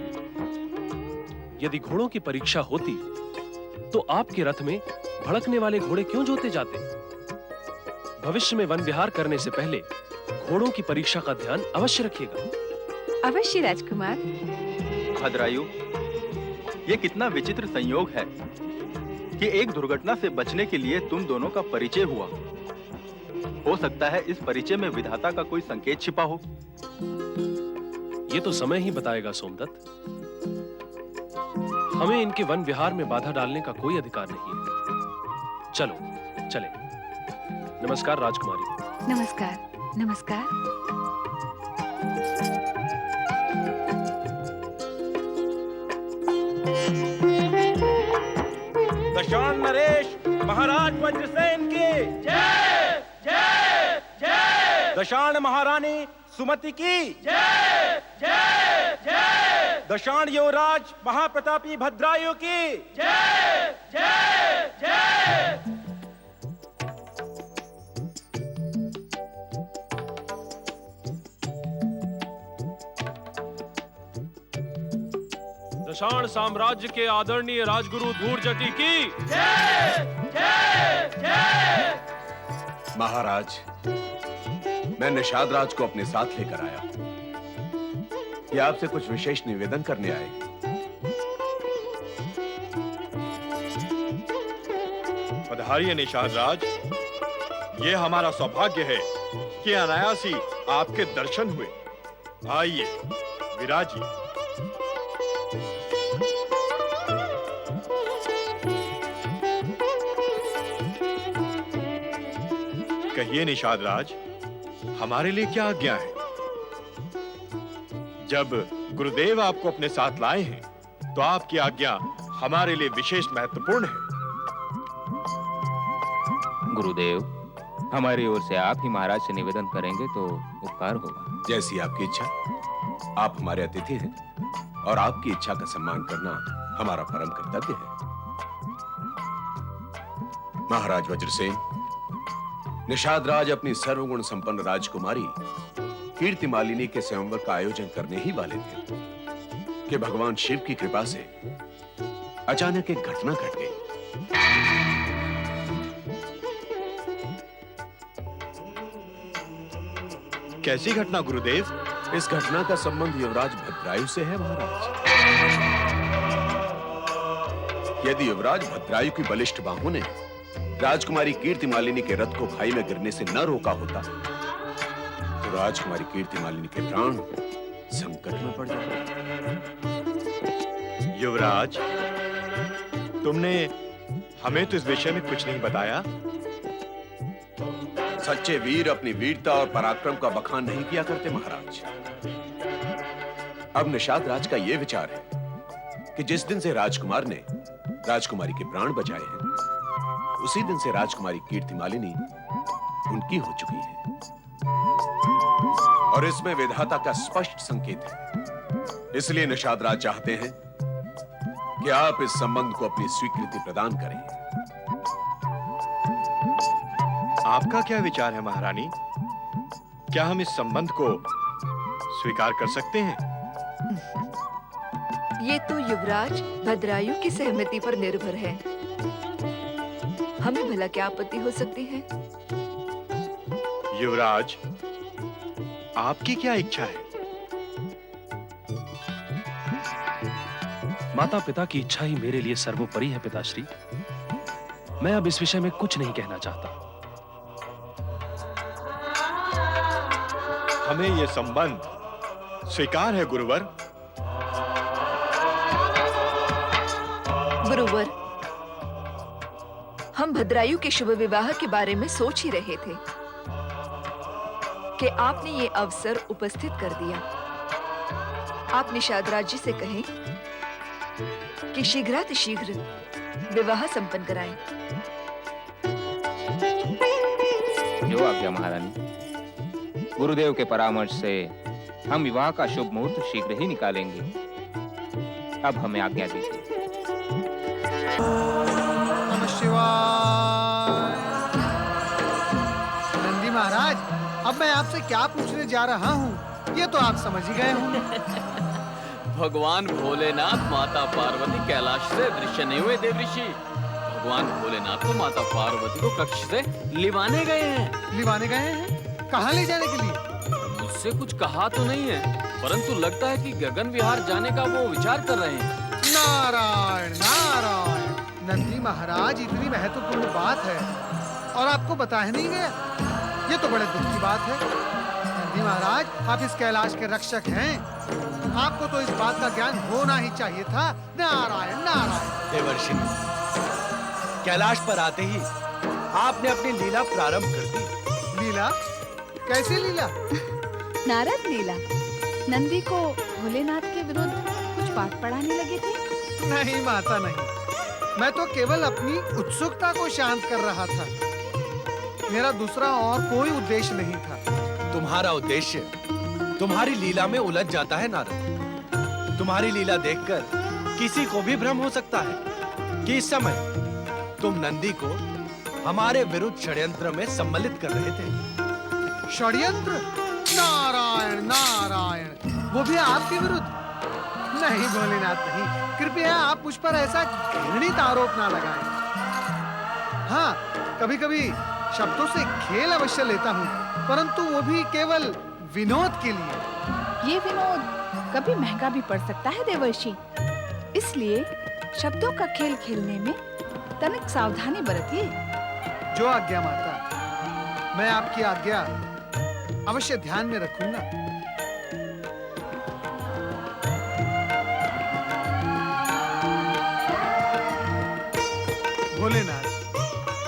[SPEAKER 5] यदि घोड़ों की परीक्षा होती तो आपके रथ में भड़कने वाले घोड़े क्यों जोते जाते? भविष्य में वन विहार करने से पहले घोड़ों की परीक्षा का ध्यान अवश्य रखिएगा।
[SPEAKER 14] अवश्य राजकुमार।
[SPEAKER 4] भद्रायु, ये कितना विचित्र संयोग है कि एक दुर्घटना से बचने के लिए तुम दोनों का परिचय हुआ। हो सकता है इस परिचय में विधाता का कोई संकेत छिपा हो।
[SPEAKER 5] ये तो समय ही बताएगा सोमदत्त। हमें इनके वन विहार में बाधा डालने का कोई अधिकार नहीं है। चलो चले। नमस्कार राजकुमारी।
[SPEAKER 14] नमस्कार। नमस्कार।
[SPEAKER 9] दशान नरेश महाराज वज्रसेन की जय जय जय। दशान महारानी सुमति की जय जय जय। दशान युवराज महाप्रतापी भद्रायु की जय जय जय।
[SPEAKER 5] दशाण साम्राज्य के आदरणीय राजगुरु धूर्जटी की
[SPEAKER 9] जय जय जय।
[SPEAKER 8] महाराज, मैं निषाद राज को अपने साथ लेकर आया। ये आपसे कुछ विशेष निवेदन करने आए।
[SPEAKER 11] पधारिए निषाद राज। ये हमारा सौभाग्य है कि अनायास ही आपके दर्शन हुए। आइए विराजिए। कहिए निषाद राज, हमारे लिए क्या आज्ञा है? जब गुरुदेव आपको अपने साथ लाए हैं, तो आपकी आज्ञा हमारे लिए विशेष महत्वपूर्ण है।
[SPEAKER 12] गुरुदेव, हमारी ओर से आप ही महाराज से निवेदन करेंगे तो उपकार होगा।
[SPEAKER 8] जैसी आपकी इच्छा। आप हमारे अतिथि हैं और आपकी इच्छा का सम्मान करना हमारा परम कर्तव्य है। महाराज वज्रसेन, निषाद राज अपनी सर्वगुण संपन्न राजकुमारी कीर्ति मालिनी के स्वयंवर का आयोजन करने ही वाले थे कि भगवान शिव की कृपा से अचानक एक घटना घट गई।
[SPEAKER 11] कैसी घटना गुरुदेव?
[SPEAKER 8] इस घटना का संबंध युवराज भद्रायु से है महाराज। यदि युवराज भद्रायु की बलिष्ठ बाहों ने राजकुमारी कीर्ति मालिनी के रथ को खाई में गिरने से न रोका होता, तो राजकुमारी कीर्ति मालिनी के प्राण संकट में पड़ जाते।
[SPEAKER 11] युवराज, तुमने हमें तो इस विषय में कुछ नहीं बताया।
[SPEAKER 8] सच्चे वीर अपनी वीरता और पराक्रम का बखान नहीं किया करते महाराज। अब निषाद राज का यह विचार है कि जिस दिन से राजकुमार ने राजकुमारी के प्राण बचाए हैं, उसी दिन से राजकुमारी कीर्ति मालिनी उनकी हो चुकी है और इसमें विधाता का स्पष्ट संकेत है। इसलिए निषाद राज चाहते हैं कि आप इस संबंध को अपनी स्वीकृति प्रदान करें।
[SPEAKER 11] आपका क्या विचार है महारानी? क्या हम इस संबंध को स्वीकार कर सकते हैं?
[SPEAKER 2] ये तो युवराज भद्रायु की सहमति पर निर्भर है। हमें भला क्या आपत्ति हो सकती है?
[SPEAKER 11] युवराज, आपकी क्या इच्छा है?
[SPEAKER 5] माता पिता की इच्छा ही मेरे लिए सर्वोपरि है पिताश्री। मैं अब इस विषय में कुछ नहीं कहना चाहता।
[SPEAKER 11] हमें यह संबंध स्वीकार है गुरुवर।
[SPEAKER 2] गुरुवर, हम भद्रायु के शुभ विवाह के बारे में सोच ही रहे थे कि आपने ये अवसर उपस्थित कर दिया। आप निषाद राज जी से कहें कि शीघ्रातिशीघ्र विवाह संपन्न कराएं।
[SPEAKER 12] जो आज्ञा महारानी। गुरुदेव के परामर्श से हम विवाह का शुभ मुहूर्त शीघ्र ही निकालेंगे। अब हमें आज्ञा दीजिए।
[SPEAKER 7] नमः शिवाय। नंदी महाराज, अब मैं आपसे क्या पूछने जा रहा हूँ, ये तो आप समझ ही गए होंगे।
[SPEAKER 10] भगवान भोलेनाथ माता पार्वती कैलाश से दृश्य नहीं हुए देवऋषि। भगवान भोलेनाथ तो माता पार्वती को कक्ष से लिवाने गए हैं।
[SPEAKER 7] लिवाने गए हैं? कहाँ ले जाने के लिए?
[SPEAKER 10] मुझसे कुछ कहा तो नहीं है, परंतु लगता है कि गगन विहार जाने का वो विचार कर रहे हैं।
[SPEAKER 7] नारायण नारायण, नंदी महाराज इतनी महत्वपूर्ण बात है और आपको बताया नहीं गया, ये तो बड़े दुख की बात है। नंदी महाराज, आप इस कैलाश के रक्षक हैं, आपको तो इस बात का ज्ञान होना ही चाहिए था। नारायण नारायण।
[SPEAKER 13] देवर्षि, कैलाश पर आते ही आपने अपनी लीला प्रारंभ कर दी।
[SPEAKER 7] लीला? कैसी लीला?
[SPEAKER 1] नारद लीला। नंदी को भोलेनाथ के विरुद्ध कुछ पाठ पढ़ाने लगे थे?
[SPEAKER 7] नहीं माता नहीं, मैं तो केवल अपनी उत्सुकता को शांत कर रहा था। मेरा दूसरा और कोई उद्देश्य नहीं था।
[SPEAKER 13] तुम्हारा उद्देश्य तुम्हारी लीला में उलझ जाता है नारद। तुम्हारी लीला देखकर किसी को भी भ्रम हो सकता है कि इस समय तुम नंदी को हमारे विरुद्ध षड्यंत्र में सम्मिलित कर रहे थे।
[SPEAKER 7] षड्यंत्र? नारायण नारायण, वो भी आपके विरुद्ध? नहीं भोलेनाथ नहीं, कृपया आप मुझ पर ऐसा घृणित आरोप ना लगाएं। हाँ, कभी कभी शब्दों से खेल अवश्य लेता हूँ, परंतु वो भी केवल विनोद के लिए।
[SPEAKER 1] ये विनोद कभी महंगा भी पड़ सकता है देवर्षि, इसलिए शब्दों का खेल खेलने में तनिक सावधानी बरतिए।
[SPEAKER 7] जो आज्ञा माता, मैं आपकी आज्ञा अवश्य ध्यान में रखूंगा। भोलेनाथ,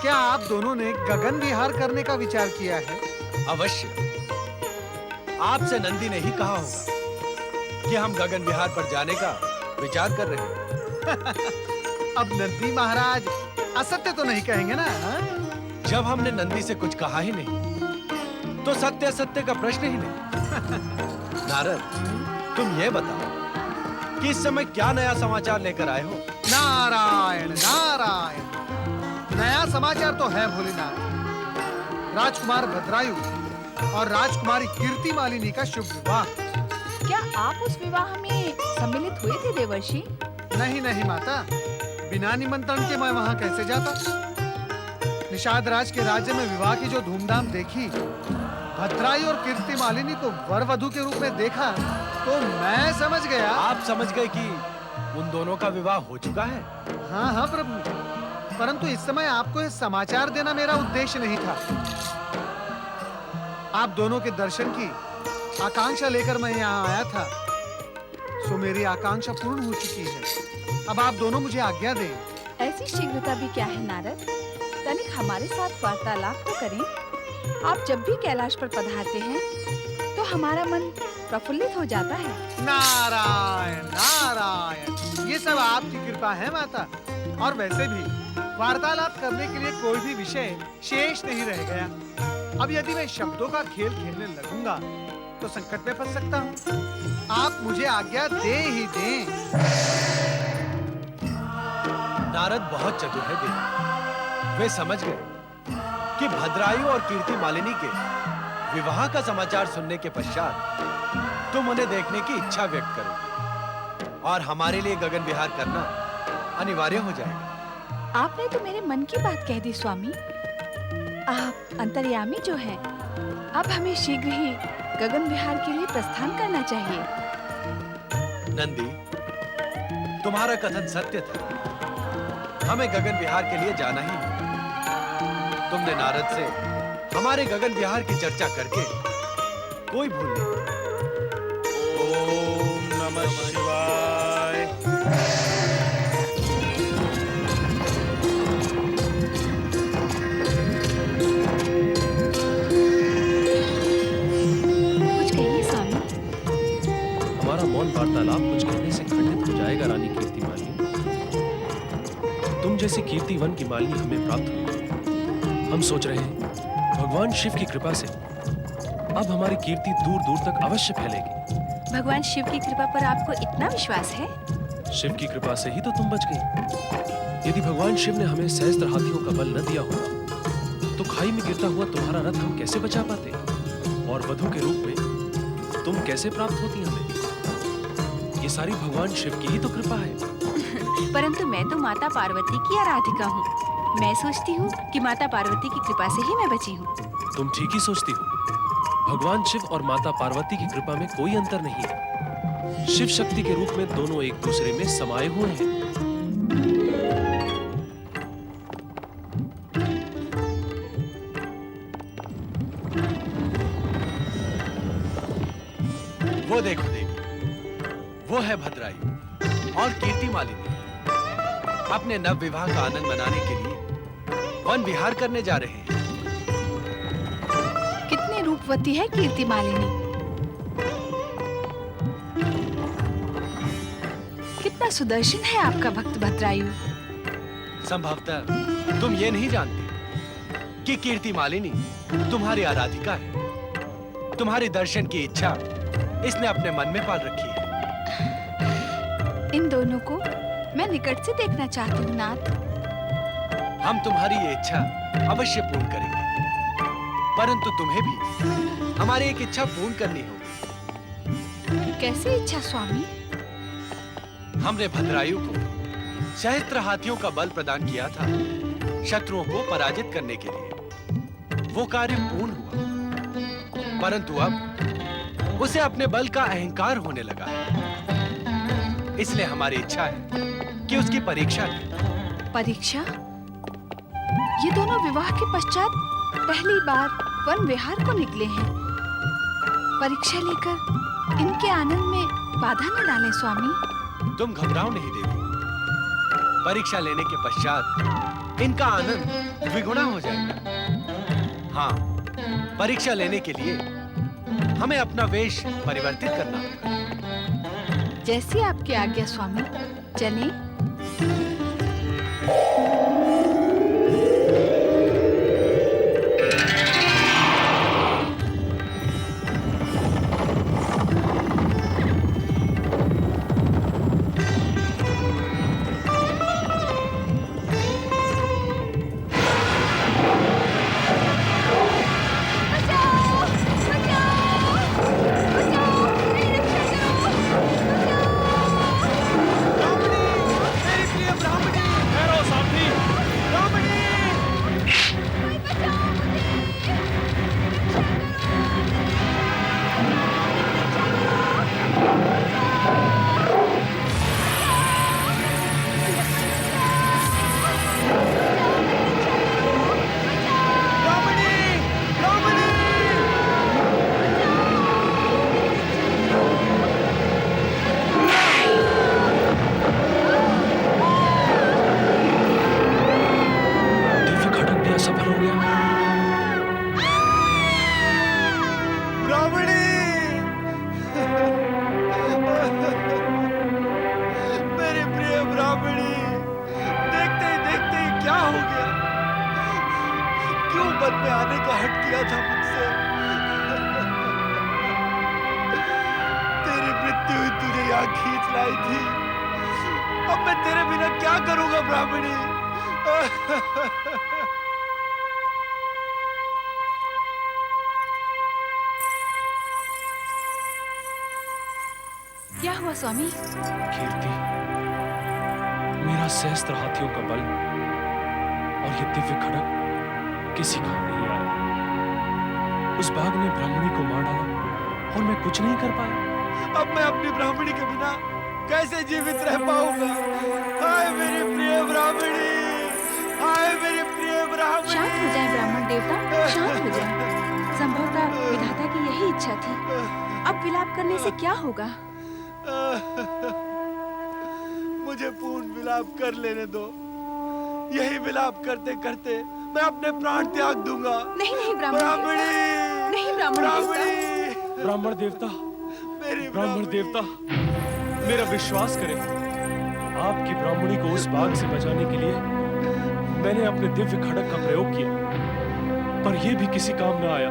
[SPEAKER 7] क्या आप दोनों ने गगन विहार करने का विचार किया है?
[SPEAKER 13] अवश्य। आपसे नंदी ने ही कहा होगा कि हम गगन विहार पर जाने का विचार कर रहे हैं।
[SPEAKER 7] अब नंदी महाराज असत्य तो नहीं कहेंगे ना? हाँ?
[SPEAKER 13] जब हमने नंदी से कुछ कहा ही नहीं, तो सत्य असत्य का प्रश्न ही नहीं। नारद, तुम ये बताओ कि इस समय क्या नया समाचार लेकर आए हो?
[SPEAKER 7] नारायण नारायण, नया समाचार तो है भोलेनाथ। राजकुमार भद्रायु और राजकुमारी कीर्ति मालिनी का शुभ विवाह।
[SPEAKER 1] क्या आप उस विवाह में सम्मिलित हुए थे देवर्षि?
[SPEAKER 7] नहीं नहीं माता, बिना निमंत्रण के मैं वहाँ कैसे जाता? निषाद राज के राज्य में विवाह की जो धूमधाम देखी, भद्रायु और कीर्ति मालिनी को वर वधू के रूप में देखा, तो मैं समझ गया।
[SPEAKER 13] आप समझ गए कि उन दोनों का विवाह हो चुका है?
[SPEAKER 7] हाँ हाँ प्रभु, परंतु इस समय आपको यह समाचार देना मेरा उद्देश्य नहीं था। आप दोनों के दर्शन की आकांक्षा लेकर मैं यहाँ आया था, सो मेरी आकांक्षा पूर्ण हो चुकी है। अब आप दोनों मुझे आज्ञा दें।
[SPEAKER 1] ऐसी शीघ्रता भी क्या है नारद? तनिक हमारे साथ वार्तालाप तो करें। आप जब भी कैलाश पर पधारते हैं, तो हमारा मन प्रफुल्लित हो जाता है।
[SPEAKER 7] नारायण नारायण, ये सब आपकी कृपा है माता। और वैसे भी वार्तालाप करने के लिए कोई भी विषय शेष नहीं रह गया। अब यदि मैं शब्दों का खेल खेलने लगूंगा, तो संकट में फंस सकता हूँ। आप मुझे आज्ञा दे ही दें।
[SPEAKER 13] नारद बहुत चतुर है देव। वे समझ गए कि भद्रायु और कीर्ति मालिनी के विवाह का समाचार सुनने के पश्चात तुम उन्हें देखने की इच्छा व्यक्त करोगे और हमारे लिए गगन विहार करना अनिवार्य हो जाएगा।
[SPEAKER 1] आपने तो मेरे मन की बात कह दी स्वामी। आप अंतर्यामी जो हैं, अब हमें शीघ्र ही गगन विहार के लिए प्रस्थान करना चाहिए।
[SPEAKER 13] नंदी, तुम्हारा कथन सत्य था। हमें गगन विहार के लिए जाना ही है। तुमने नारद से हमारे गगन विहार की चर्चा करके कोई भूल नहीं।
[SPEAKER 9] ओम नमः शिवाय।
[SPEAKER 1] कुछ कहिए स्वामी।
[SPEAKER 5] हमारा मौन वार्तालाप कुछ कहने से खंडित हो जाएगा रानी कीर्ति मालिनी। तुम जैसी कीर्तिवन की मालिनी हमें प्राप्त हुई। हम सोच रहे हैं भगवान शिव की कृपा से अब हमारी कीर्ति दूर दूर तक अवश्य फैलेगी।
[SPEAKER 14] भगवान शिव की कृपा पर आपको इतना विश्वास है?
[SPEAKER 5] शिव की कृपा से ही तो तुम बच गई। यदि भगवान शिव ने हमें सहस्त्र हाथियों का बल न दिया होता, तो खाई में गिरता हुआ तुम्हारा रथ हम कैसे बचा पाते? और वधु के रूप में तुम कैसे प्राप्त होती हमें? ये सारी भगवान शिव की ही तो कृपा है।
[SPEAKER 14] परंतु मैं तो माता पार्वती की आराधिका हूँ। मैं सोचती हूँ कि माता पार्वती की कृपा से ही मैं बची हूँ।
[SPEAKER 5] तुम ठीक ही सोचती हो। भगवान शिव और माता पार्वती की कृपा में कोई अंतर नहीं है। शिव शक्ति के रूप में दोनों एक दूसरे में समाये हुए हैं।
[SPEAKER 13] वो देखो देवी, वो है भद्रायु और कीर्ति मालिनी। अपने नव विवाह का आनंद मनाने के लिए वन विहार करने जा रहे हैं।
[SPEAKER 1] कितनी रूपवती है कीर्ति मालिनी, कितना सुदर्शन है आपका भक्त भद्रायु।
[SPEAKER 13] संभवतः तुम ये नहीं जानते कि कीर्ति मालिनी तुम्हारी आराधिका है। तुम्हारी दर्शन की इच्छा इसने अपने मन में पाल रखी है।
[SPEAKER 1] इन दोनों को मैं निकट से देखना चाहती हूँ नाथ।
[SPEAKER 13] हम तुम्हारी ये इच्छा अवश्य पूर्ण करेंगे, परंतु तुम्हें भी हमारी एक इच्छा पूर्ण करनी होगी।
[SPEAKER 1] कैसी इच्छा स्वामी?
[SPEAKER 13] हमने भद्रायु को सहस्त्र हाथियों का बल प्रदान किया था शत्रुओं को पराजित करने के लिए। वो कार्य पूर्ण हुआ, परंतु अब उसे अपने बल का अहंकार होने लगा है। इसलिए हमारी इच्छा है कि उसकी परीक्षा लें।
[SPEAKER 1] परीक्षा? ये दोनों विवाह के पश्चात पहली बार वन विहार को निकले हैं। परीक्षा लेकर इनके आनंद में बाधा न डालें स्वामी।
[SPEAKER 13] तुम घबराओ नहीं देवी। परीक्षा लेने के पश्चात इनका आनंद द्विगुना हो जाएगा। हाँ, परीक्षा लेने के लिए हमें अपना वेश परिवर्तित करना होगा।
[SPEAKER 1] जैसी आपकी आज्ञा स्वामी। चलें। क्या हुआ स्वामी?
[SPEAKER 5] कीर्ति, मेरा सहस्त्र हाथियों का बल और ये दिव्य खड़ग किसी काम नहीं आया। उस बाघ ने ब्राह्मणी को मार डाला और मैं कुछ नहीं कर पाया।
[SPEAKER 11] अब मैं अपनी ब्राह्मणी के बिना कैसे जीवित रह पाऊंगा? हाय मेरी प्रिय ब्राह्मणी, हाय मेरी प्रिय ब्राह्मणी।
[SPEAKER 14] शांत हो जाए ब्राह्मण देवता, शांत हो जाए। संभवतः विधाता की यही इच्छा थी। अब विलाप करने से क्या होगा?
[SPEAKER 11] मुझे पूर्ण विलाप कर लेने दो। यही विलाप करते करते मैं अपने प्राण त्याग दूंगा।
[SPEAKER 14] नहीं नहीं ब्राह्मणी, नहीं ब्राह्मण
[SPEAKER 5] देवता, ब्राह्मण देवता, मेरा विश्वास करें। आपकी ब्राह्मणी को उस बाघ से बचाने के लिए मैंने अपने दिव्य खड़ग का प्रयोग किया, पर यह भी किसी काम न आया।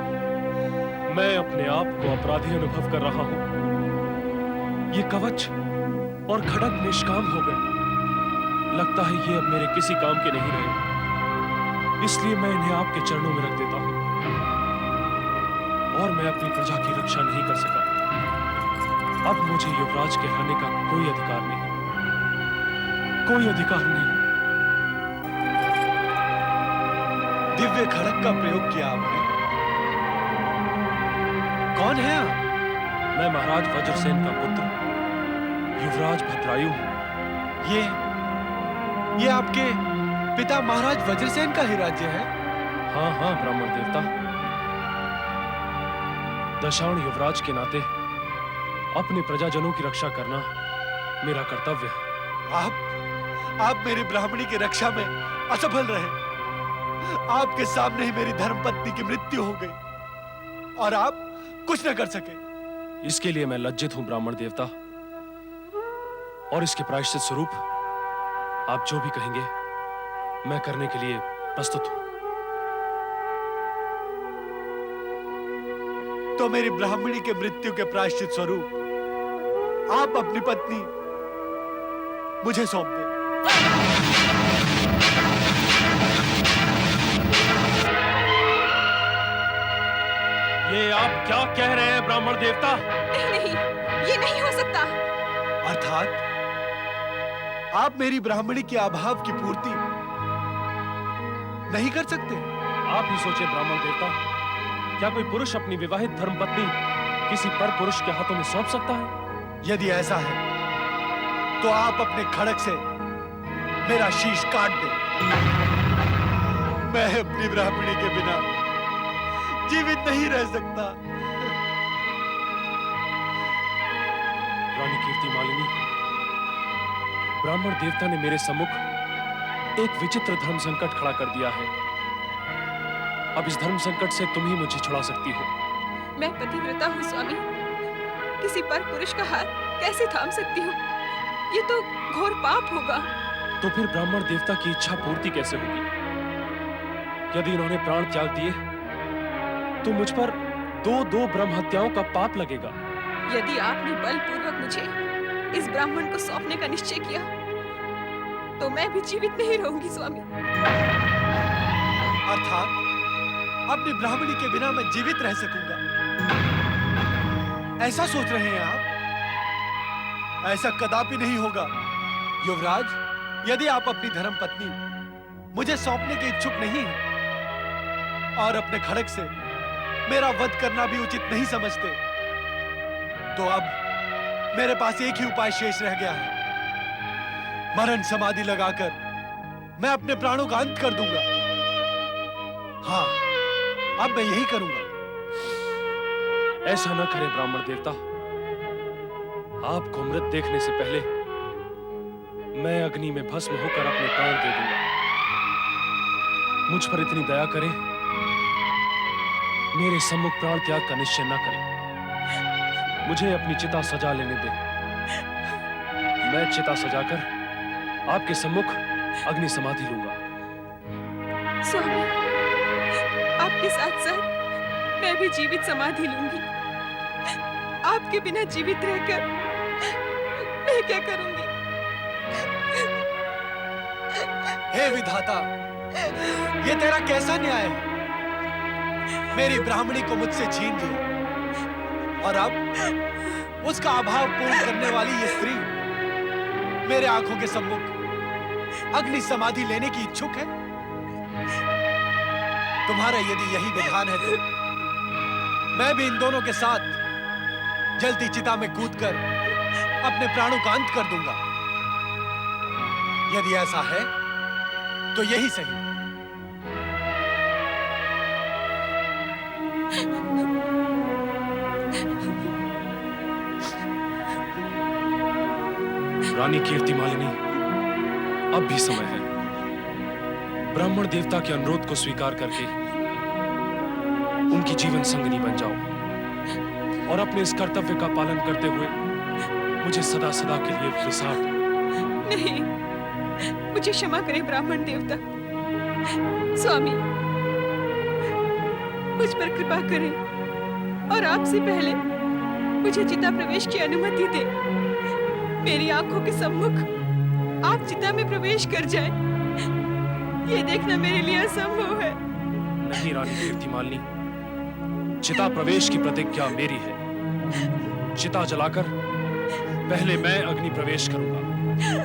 [SPEAKER 5] मैं अपने आप को अपराधी अनुभव कर रहा हूं। ये कवच और खड़ग निष्काम हो गए। लगता है ये अब मेरे किसी काम के नहीं रहे। इसलिए मैं इन्हें आपके चरणों में रख देता हूं। और मैं अपनी प्रजा की रक्षा नहीं कर सका। अब मुझे युवराज कहलाने का कोई अधिकार नहीं। कोई अधिकार नहीं। दिव्य खड़ग का प्रयोग किया आपने। कौन है आप? मैं महाराज वज्रसेन का पुत्र युवराज भद्रायु हूं। ये आपके पिता महाराज वज्रसेन का ही राज्य है? हाँ हाँ ब्राह्मण देवता, दशाण युवराज के नाते अपने प्रजाजनों की रक्षा करना मेरा कर्तव्य है। आप मेरी ब्राह्मणी की रक्षा में असफल रहे। आपके सामने ही मेरी धर्मपत्नी की मृत्यु हो गई और आप कुछ न कर सके। इसके लिए मैं लज्जित हूं ब्राह्मण देवता, और इसके प्रायश्चित स्वरूप आप जो भी कहेंगे मैं करने के लिए प्रस्तुत हूं। तो मेरी ब्राह्मणी के मृत्यु के प्रायश्चित स्वरूप आप अपनी पत्नी मुझे सौंप दें। ये आप क्या कह रहे हैं ब्राह्मण देवता?
[SPEAKER 2] नहीं, ये नहीं हो सकता।
[SPEAKER 5] अर्थात आप मेरी ब्राह्मणी के अभाव की पूर्ति नहीं कर सकते? आप ही सोचे ब्राह्मण देवता, क्या कोई पुरुष अपनी विवाहित धर्मपत्नी किसी पर पुरुष के हाथों में सौंप सकता है? यदि ऐसा है तो आप अपने खड़ग से मेरा शीश काट दें। मैं अपनी ब्राह्मणी के बिना जीवित नहीं रह सकता। रानी कीर्ति मालिनी, ब्राह्मण देवता ने मेरे सम्मुख एक विचित्र धर्म संकट खड़ा कर दिया है। अब इस धर्म संकट से तुम ही मुझे छुड़ा सकती हो।
[SPEAKER 2] मैं पतिव्रता हूँ स्वामी, किसी पर पुरुष का हाथ कैसे थाम सकती हूँ? ये तो घोर पाप होगा।
[SPEAKER 5] तो फिर ब्राह्मण देवता की इच्छा पूर्ति कैसे होगी? यदि इन्होंने प्राण त्याग दिए तो मुझ पर दो ब्रह्म हत्याओं का पाप लगेगा।
[SPEAKER 2] यदि आपने बलपूर्वक मुझे इस ब्राह्मण को सौंपने का निश्चय किया तो मैं भी जीवित नहीं रहूंगी स्वामी।
[SPEAKER 5] अर्थात अपनी ब्राह्मणी के बिना मैं जीवित रह सकूंगा, ऐसा सोच रहे हैं आप? ऐसा कदापि नहीं होगा युवराज। यदि आप अपनी धर्मपत्नी मुझे सौंपने के इच्छुक नहीं हैं और अपने खड़ग से मेरा वध करना भी उचित नहीं समझते, तो अब मेरे पास एक ही उपाय शेष रह गया है। मरण समाधि लगाकर मैं अपने प्राणों का अंत कर दूंगा। हाँ, अब मैं यही करूंगा। ऐसा न करें ब्राह्मण देवता, आपको मृत देखने से पहले मैं अग्नि में भस्म होकर अपने प्राण दे दूंगा। मुझ पर इतनी दया करें, मेरे सम्मुख प्राण त्याग का निश्चय न करें। मुझे अपनी चिता सजा लेने दें। मैं चिता सजाकर आपके सम्मुख अग्नि समाधि लूंगा।
[SPEAKER 2] स्वामी, आपके साथ साथ मैं भी जीवित समाधि लूंगी। आपके बिना जीवित रहकर मैं क्या करूंगी?
[SPEAKER 5] हे विधाता, ये तेरा कैसा न्याय है? मेरी ब्राह्मणी को मुझसे छीन लिया और अब उसका अभाव पूर्ण करने वाली ये स्त्री मेरे आंखों के सम्मुख अग्नि समाधि लेने की इच्छुक है। तुम्हारा यदि यही विधान है तो मैं भी इन दोनों के साथ जलती चिता में कूदकर अपने प्राणों का अंत कर दूंगा। यदि ऐसा है तो यही सही। रानी कीर्ति मालिनी, अब भी समय है। ब्राह्मण देवता के अनुरोध को स्वीकार करके उनकी जीवन संगिनी बन जाओ और अपने इस कर्तव्य का पालन करते हुए मुझे सदा सदा के लिए विसार दो।
[SPEAKER 2] नहीं, मुझे क्षमा करें ब्राह्मण देवता। स्वामी, मुझ पर कृपा करें और आपसे पहले मुझे चिता प्रवेश की अनुमति दे। मेरी आंखों के सम्मुख आप चिता में प्रवेश कर जाएं, ये देखना मेरे लिए असंभव है।
[SPEAKER 5] नहीं रानी कीर्ति मालिनी, चिता प्रवेश की प्रतिज्ञा मेरी है। चिता जलाकर पहले मैं अग्नि प्रवेश करूंगा।